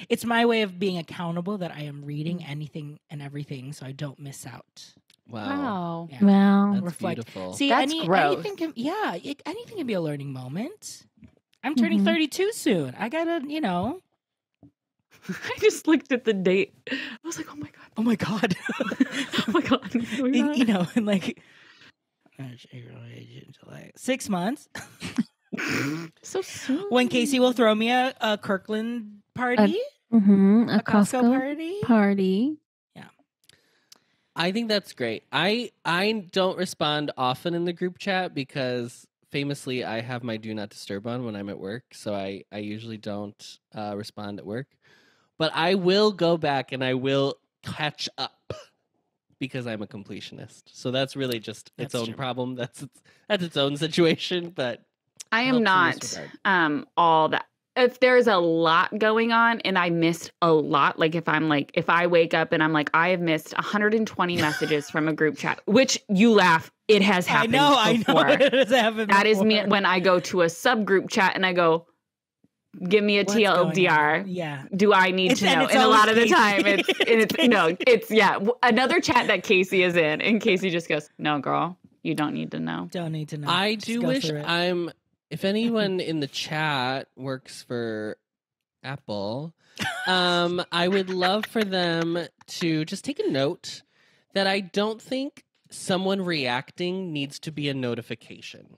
it's my way of being accountable that I am reading anything and everything so I don't miss out. Wow. Yeah. Wow. That's beautiful. See, that's growth. Anything can be a learning moment. I'm turning 32 soon. I gotta, I just looked at the date. I was like, oh my God. Oh my God. Oh my God. And like, July, 6 months. So soon. When Casey will throw me a Kirkland party. A Costco party. I think that's great. I don't respond often in the group chat because famously I have my do not disturb on when I'm at work. So I usually don't respond at work. But I will go back and I will catch up because I'm a completionist. So that's really just its own problem. That's its own situation. But I am not all that. If there's a lot going on and I missed a lot, like if I wake up and I'm like, I have missed 120 messages from a group chat, which you laugh, it has happened before. I know it has happened That before. is me when I go to a subgroup chat and I go, give me a TLDR. Yeah. Do I need to know? And a lot of the time another chat that Casey is in and Casey just goes, no, girl, you don't need to know. Don't need to know. I do wish if anyone in the chat works for Apple, I would love for them to just take a note that I don't think someone reacting needs to be a notification.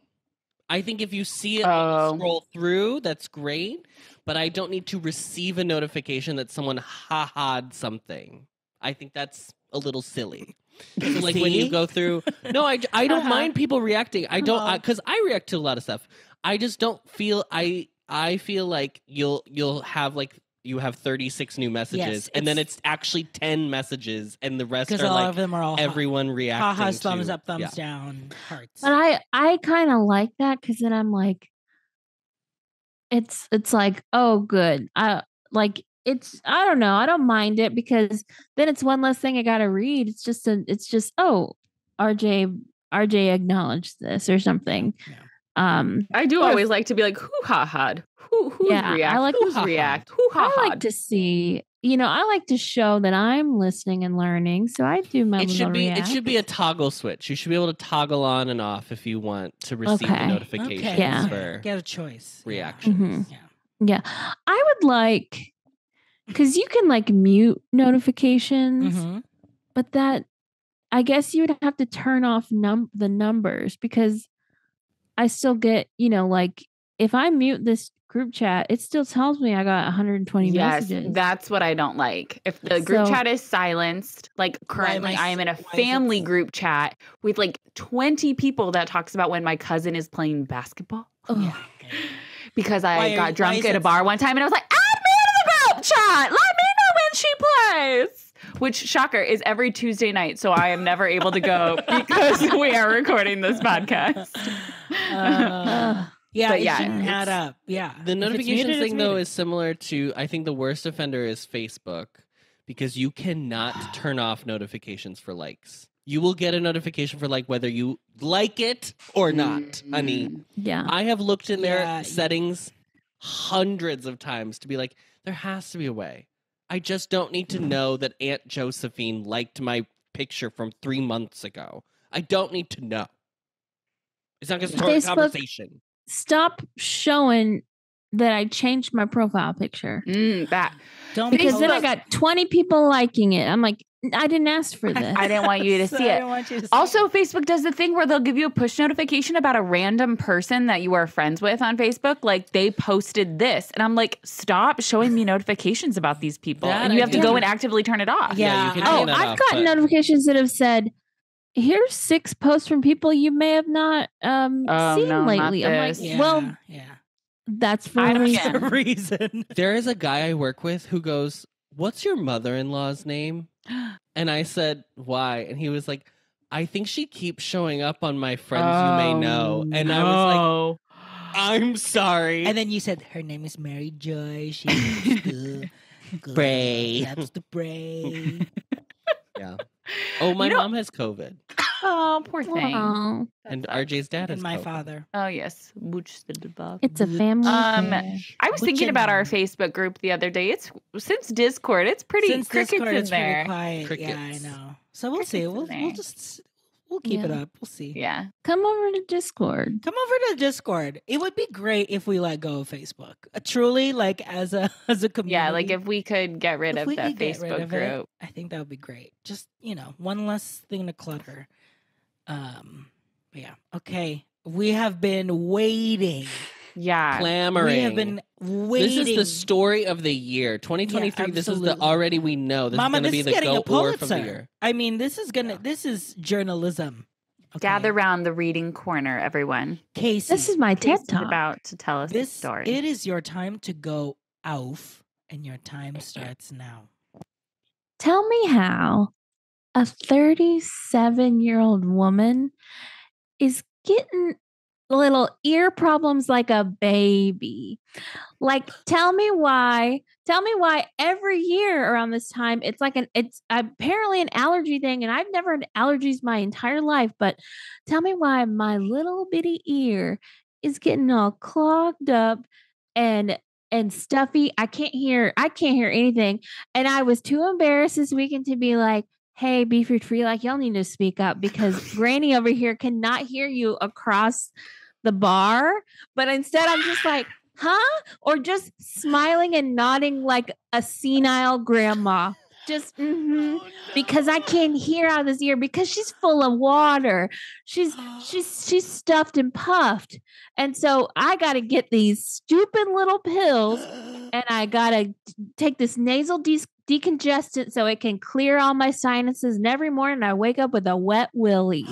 I think if you see it scroll through, that's great, but I don't need to receive a notification that someone ha-ha'd something. I think that's a little silly. So like when you go through, no, I don't mind people reacting. I don't, because I react to a lot of stuff. I just don't feel, I feel like you'll have like, you have 36 new messages, and then it's actually 10 messages, and the rest are all like of them are all everyone reacting. Ha-has, thumbs up, thumbs down, hearts. But I kind of like that because then I'm like, it's like, oh, good. I don't know. I don't mind it because then it's one less thing I got to read. It's just oh, RJ acknowledged this or something. Yeah. I do always like to be like, who ha-had? Who's react? I like who's react? Who ha-had? I like to see, I like to show that I'm listening and learning. So I do my little react. It should be a toggle switch. You should be able to toggle on and off if you want to receive the notifications for get a choice reactions. Mm-hmm. Yeah. I would like, because you can like mute notifications, but that, I guess you would have to turn off the numbers because I still get, like if I mute this group chat, it still tells me I got 120 messages. Yes, that's what I don't like. If the group chat is silenced, like currently I am in a family group chat with like 20 people that talks about when my cousin is playing basketball. Yeah. Because I got drunk at a bar one time and I was like, add me to the group chat. Let me know when she plays. Which, shocker, is every Tuesday night. So I am never able to go because we are recording this podcast. Yeah, it shouldn't add up. Yeah. The notification thing, though, is similar to, I think the worst offender is Facebook because you cannot turn off notifications for likes. You will get a notification for like whether you like it or not, honey. Yeah. I have looked in their settings hundreds of times to be like, there has to be a way. I just don't need to know that Aunt Josephine liked my picture from 3 months ago. I don't need to know. It's not going to start a conversation. Stop showing that I changed my profile picture. Because then I got 20 people liking it. I'm like, I didn't ask for this. I didn't want you to see it. Also, Facebook does the thing where they'll give you a push notification about a random person that you are friends with on Facebook. Like they posted this. And I'm like, stop showing me notifications about these people. And you have to go and actively turn it off. Yeah, you can turn that I've gotten notifications that have said, here's 6 posts from people you may have not seen lately. I'm like, that's for a reason. There is a guy I work with who goes, what's your mother-in-law's name? And I said, why? And he was like, I think she keeps showing up on my friends you may know. And I was like, I'm sorry. And then you said, her name is Mary Joy. She's good. Bray. That's the Bray. Yeah. Oh, my mom has COVID. Oh, poor thing. Wow. And RJ's dad and is my COVID. father. Oh, yes. It's a family. I was thinking about our Facebook group the other day. It's since Discord, it's pretty crickets in there. Pretty quiet. Crickets. Yeah, I know. So we'll see. We'll keep it up. We'll see. Yeah. Come over to Discord. Come over to Discord. It would be great if we let go of Facebook. Truly, like as a community. Yeah, like if we could get rid of that Facebook group. I think that would be great. Just, one less thing to clutter. Yeah. Okay. We have been waiting. Yeah. Clamoring. We have been waiting. This is the story of the year. 2023, this is the already we know. This is going to be the go-or from the year. I mean, this is journalism. Okay. Gather around the reading corner, everyone. Casey. This is my TED Talk. About to tell us this story. It is your time to go AWFF, and your time starts now. Tell me how a 37-year-old woman is getting little ear problems like a baby. Like, tell me why every year around this time, it's apparently an allergy thing. And I've never had allergies my entire life, but tell me why my little bitty ear is getting all clogged up and stuffy. I can't hear anything. And I was too embarrassed this weekend to be like, hey, Be Free, like y'all need to speak up because Granny over here cannot hear you across the bar. But instead I'm just like, huh? Or just smiling and nodding like a senile grandma. Just because I can't hear out of this ear because she's full of water. She's stuffed and puffed. And so I got to get these stupid little pills and I got to take this nasal decongestant so it can clear all my sinuses. And every morning I wake up with a wet willy.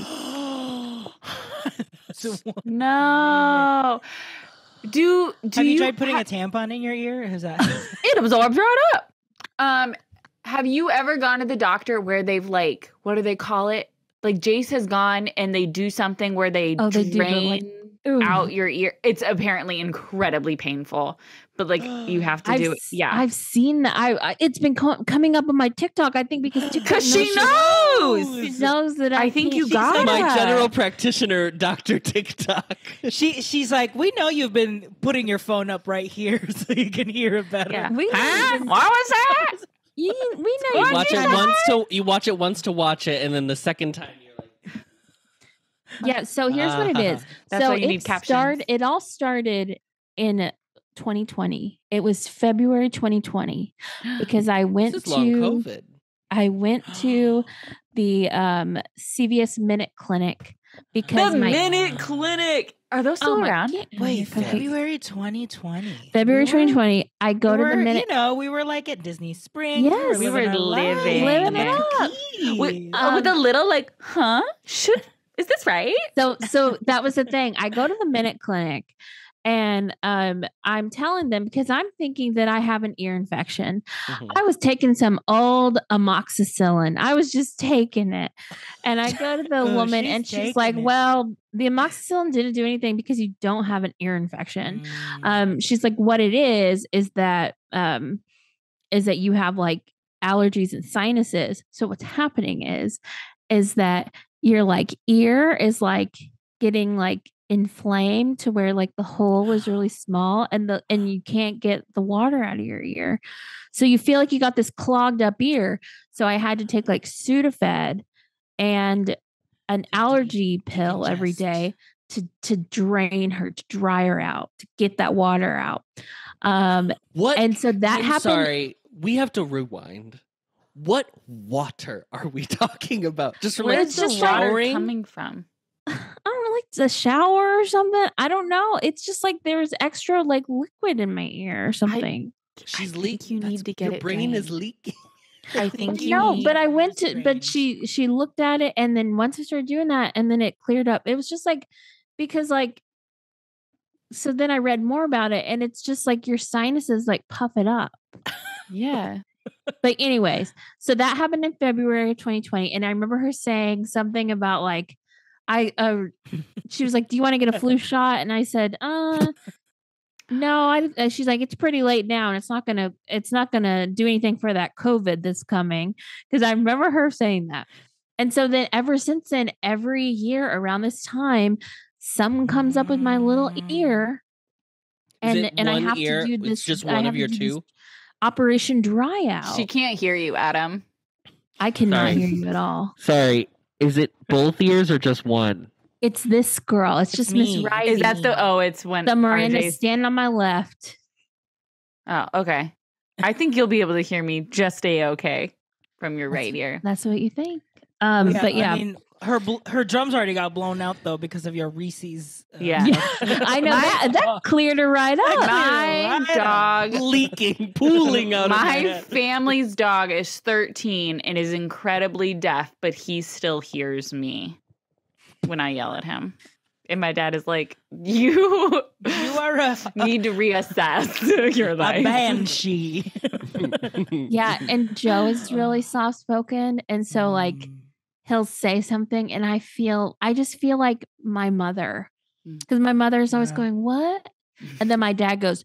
No. Have you tried putting a tampon in your ear? Is that it absorbs right up. Have you ever gone to the doctor where they've like, what do they call it? Like Jace has gone and they do something where they drain out your ear. It's apparently incredibly painful, but like you have to do it. Yeah, I've seen that. It's been coming up on my TikTok. I think because she knows. She knows that I think you got my general practitioner, Dr. TikTok. She's like, we know you've been putting your phone up right here so you can hear it better. Yeah. What was that? We know you watch it once to watch it, and then the second time you're like, yeah. So here's what it is. That's why you need captions. It all started in 2020. It was February 2020 because I went this is long COVID. I went to the CVS Minute Clinic because the Minute Clinic. Are those still around? Wait, February 2020. February 2020. I go to the Minute. You know, we were like at Disney Springs. Yes, we were living it up. With a little like, is this right? So that was the thing. I go to the Minute Clinic and I'm telling them because I'm thinking that I have an ear infection. Mm-hmm. I was taking some old amoxicillin. I was just taking it. And I go to the woman and she's like, well, the amoxicillin didn't do anything because you don't have an ear infection. She's like, what it is that you have like allergies and sinuses. So what's happening is that your like ear is like getting like inflamed to where like the hole is really small and you can't get the water out of your ear. So you feel like you got this clogged up ear. So I had to take like Sudafed and an allergy pill every day to drain her, to dry her out, to get that water out. What? And so that happened. Sorry, we have to rewind. What water are we talking about? Just from where's the water coming from? I don't know, like the shower or something. I don't know. It's just like there's extra like liquid in my ear or something. She's leaking. You need to get your brain is leaking. I think you no, but I went to, but she looked at it, and then once I started doing that, and then it cleared up. It was just like because like. So then I read more about it, and it's just like your sinuses like puff it up. Yeah. But anyways, so that happened in February 2020, and I remember her saying something about like. She was like, do you want to get a flu shot? And I said, no, she's like, it's pretty late now and it's not going to do anything for that COVID that's coming. Cause I remember her saying that. And so then ever since then, every year around this time, someone comes up with my little ear and I have to do this. It's just one of your two? Operation Dry Out. She can't hear you, Adam. I cannot hear you at all. Sorry. Is it both ears or just one? It's this girl. It's just Miss Riley. Is that it's when the Miranda standing on my left. Oh, okay. I think you'll be able to hear me just okay from your right ear. That's what you think. But yeah. I mean, her drums already got blown out though because of your Reese's. I know that cleared her right up. My dog pooling out. My family's dog is 13 and is incredibly deaf, but he still hears me when I yell at him. And my dad is like, "You are need to reassess your life." A banshee. Yeah, and Joe is really soft spoken, and so like. He'll say something and I just feel like my mother because my mother is always going, what? And then my dad goes,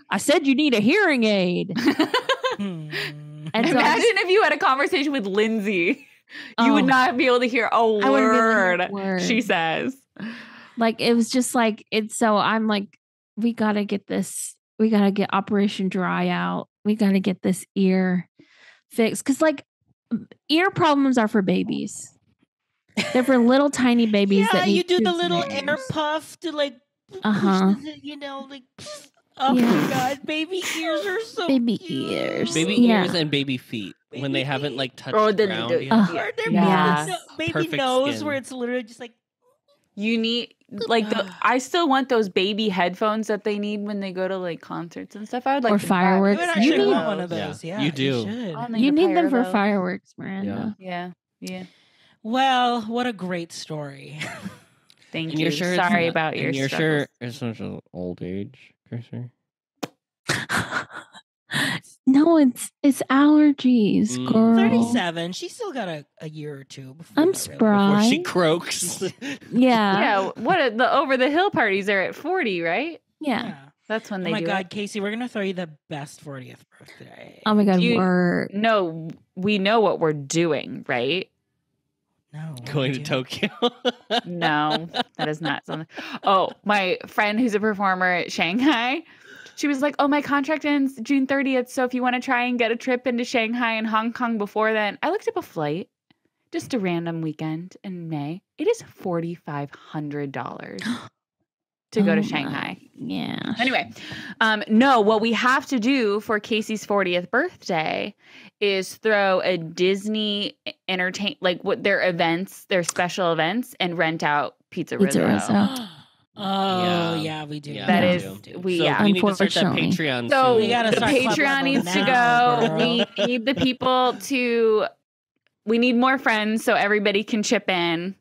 I said you need a hearing aid. And imagine if you had a conversation with Lindsay, you would not be able to hear a word she says. Like, it was just like, so I'm like, we got to get Operation Dry Out. We got to get this ear fixed. Cause like, ear problems are for babies. They're for little tiny babies. Yeah, you do the little air puff to like, you know, like. Oh my god, baby ears are so baby cute. ears, baby ears, and baby feet when they haven't like touched the ground. Or their baby nose, where it's literally just like. You need I still want those baby headphones that they need when they go to like concerts and stuff. I would like or fireworks. You would actually need want one of those. Yeah, you do. You need them for fireworks, Miranda. Yeah. Well, what a great story. Thank you. Sorry about your struggles. You're sure it's such an old age, Chrissy? No, it's allergies, girl. 37. She's still got a year or two before I'm spry. Before she croaks. Yeah. What the over the hill parties are at 40, right? Yeah. That's when they do. Oh my God, it. Casey, we're gonna throw you the best 40th birthday. Oh my God, No, we know what we're doing, right? No. Going to Tokyo. No, that is not something. Oh, my friend who's a performer at Shanghai, she was like, oh, my contract ends June 30th. So if you want to try and get a trip into Shanghai and Hong Kong before then, I looked up a flight, just a random weekend in May. It is $4,500 to go to Shanghai. Yeah. Anyway, no, what we have to do for Casey's 40th birthday is throw a Disney their special events, and rent out Pizza Rizzo. Oh yeah, we do. Yeah, that is we need to start that Patreon. So we gotta the Patreon needs to go. Girl. We need the people to. We need more friends so everybody can chip in.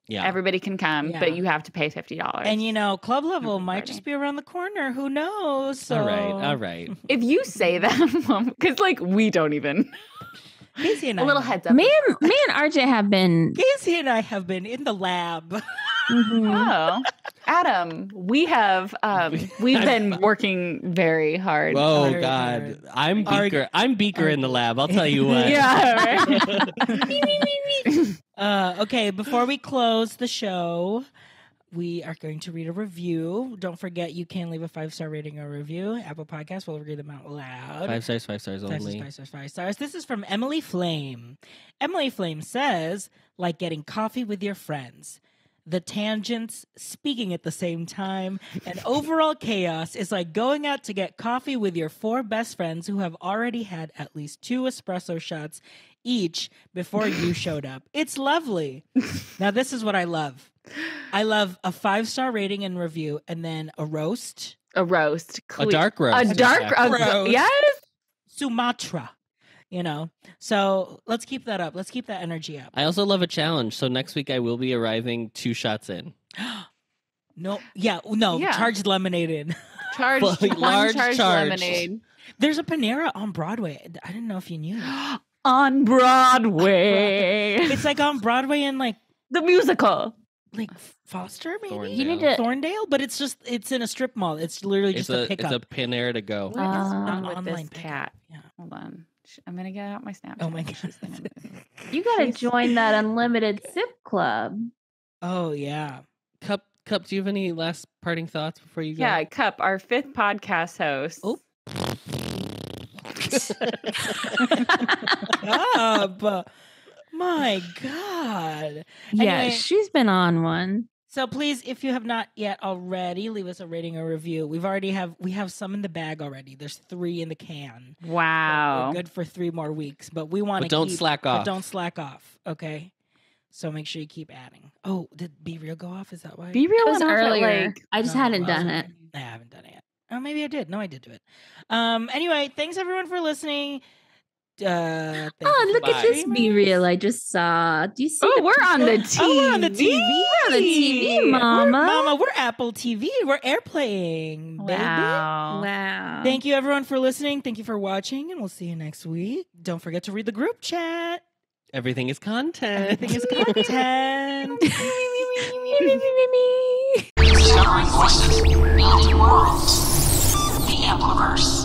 Yeah, everybody can come, but you have to pay $50. And Club Level might just be around the corner. Who knows? So. All right. If you say that, because we don't even. Casey and a little heads up. Me and RJ have been. Casey and I have been in the lab. Mm-hmm. Oh, Adam, we have we've been working very hard. Oh God, I'm Beaker in the lab. I'll tell you what. Yeah. Right. Okay, before we close the show, we are going to read a review. Don't forget, you can leave a 5-star rating or review. Apple Podcasts will read them out loud. 5 stars, 5 stars only. 5 stars. This is from Emily Flame. Emily Flame says, like getting coffee with your friends. The tangents, speaking at the same time, and overall chaos is like going out to get coffee with your 4 best friends who have already had at least 2 espresso shots each before you showed up. It's lovely. Now, this is what I love. I love a 5-star rating and review, and then a roast. A roast. A dark roast. A dark roast. Yes. Sumatra. So let's keep that up. Let's keep that energy up. I also love a challenge. So next week I will be arriving 2 shots in. Charged lemonade in. Charged lemonade. There's a Panera on Broadway. I didn't know if you knew that. On Broadway. It's like on Broadway and like the musical. Like Foster, maybe? Thorndale. You need to Thorndale, but it's in a strip mall. It's literally just a pickup. It's a Panera to go. With this cat. Yeah. Hold on. I'm gonna get out my Snapchat. Oh my God. You gotta join that unlimited sip club. Oh yeah. Cup, do you have any last parting thoughts before you go? Yeah, Cup, our 5th podcast host. Oh. My God. Yeah, Anyway, she's been on one. So please, if you have not yet already, leave us a rating or review. We have some in the bag already. There's 3 in the can. Wow. We're good for 3 more weeks, but we want to don't slack off. But don't slack off, okay? So make sure you keep adding. Oh, did Be Real go off? Is that why? Be Real was went off earlier. I just hadn't done it. I haven't done it yet. Oh, maybe I did. No, I did do it. Anyway, thanks everyone for listening. Look at this Be Real I just saw. Do you see? Oh, we're on the TV. Oh, we're on the TV. We're on the TV, Mama. We're Apple TV. We're airplaying, baby. Wow. Thank you everyone for listening. Thank you for watching, and we'll see you next week. Don't forget to read the group chat. Everything is content. Everything is content. Discovering voices, building worlds. The Ampliverse.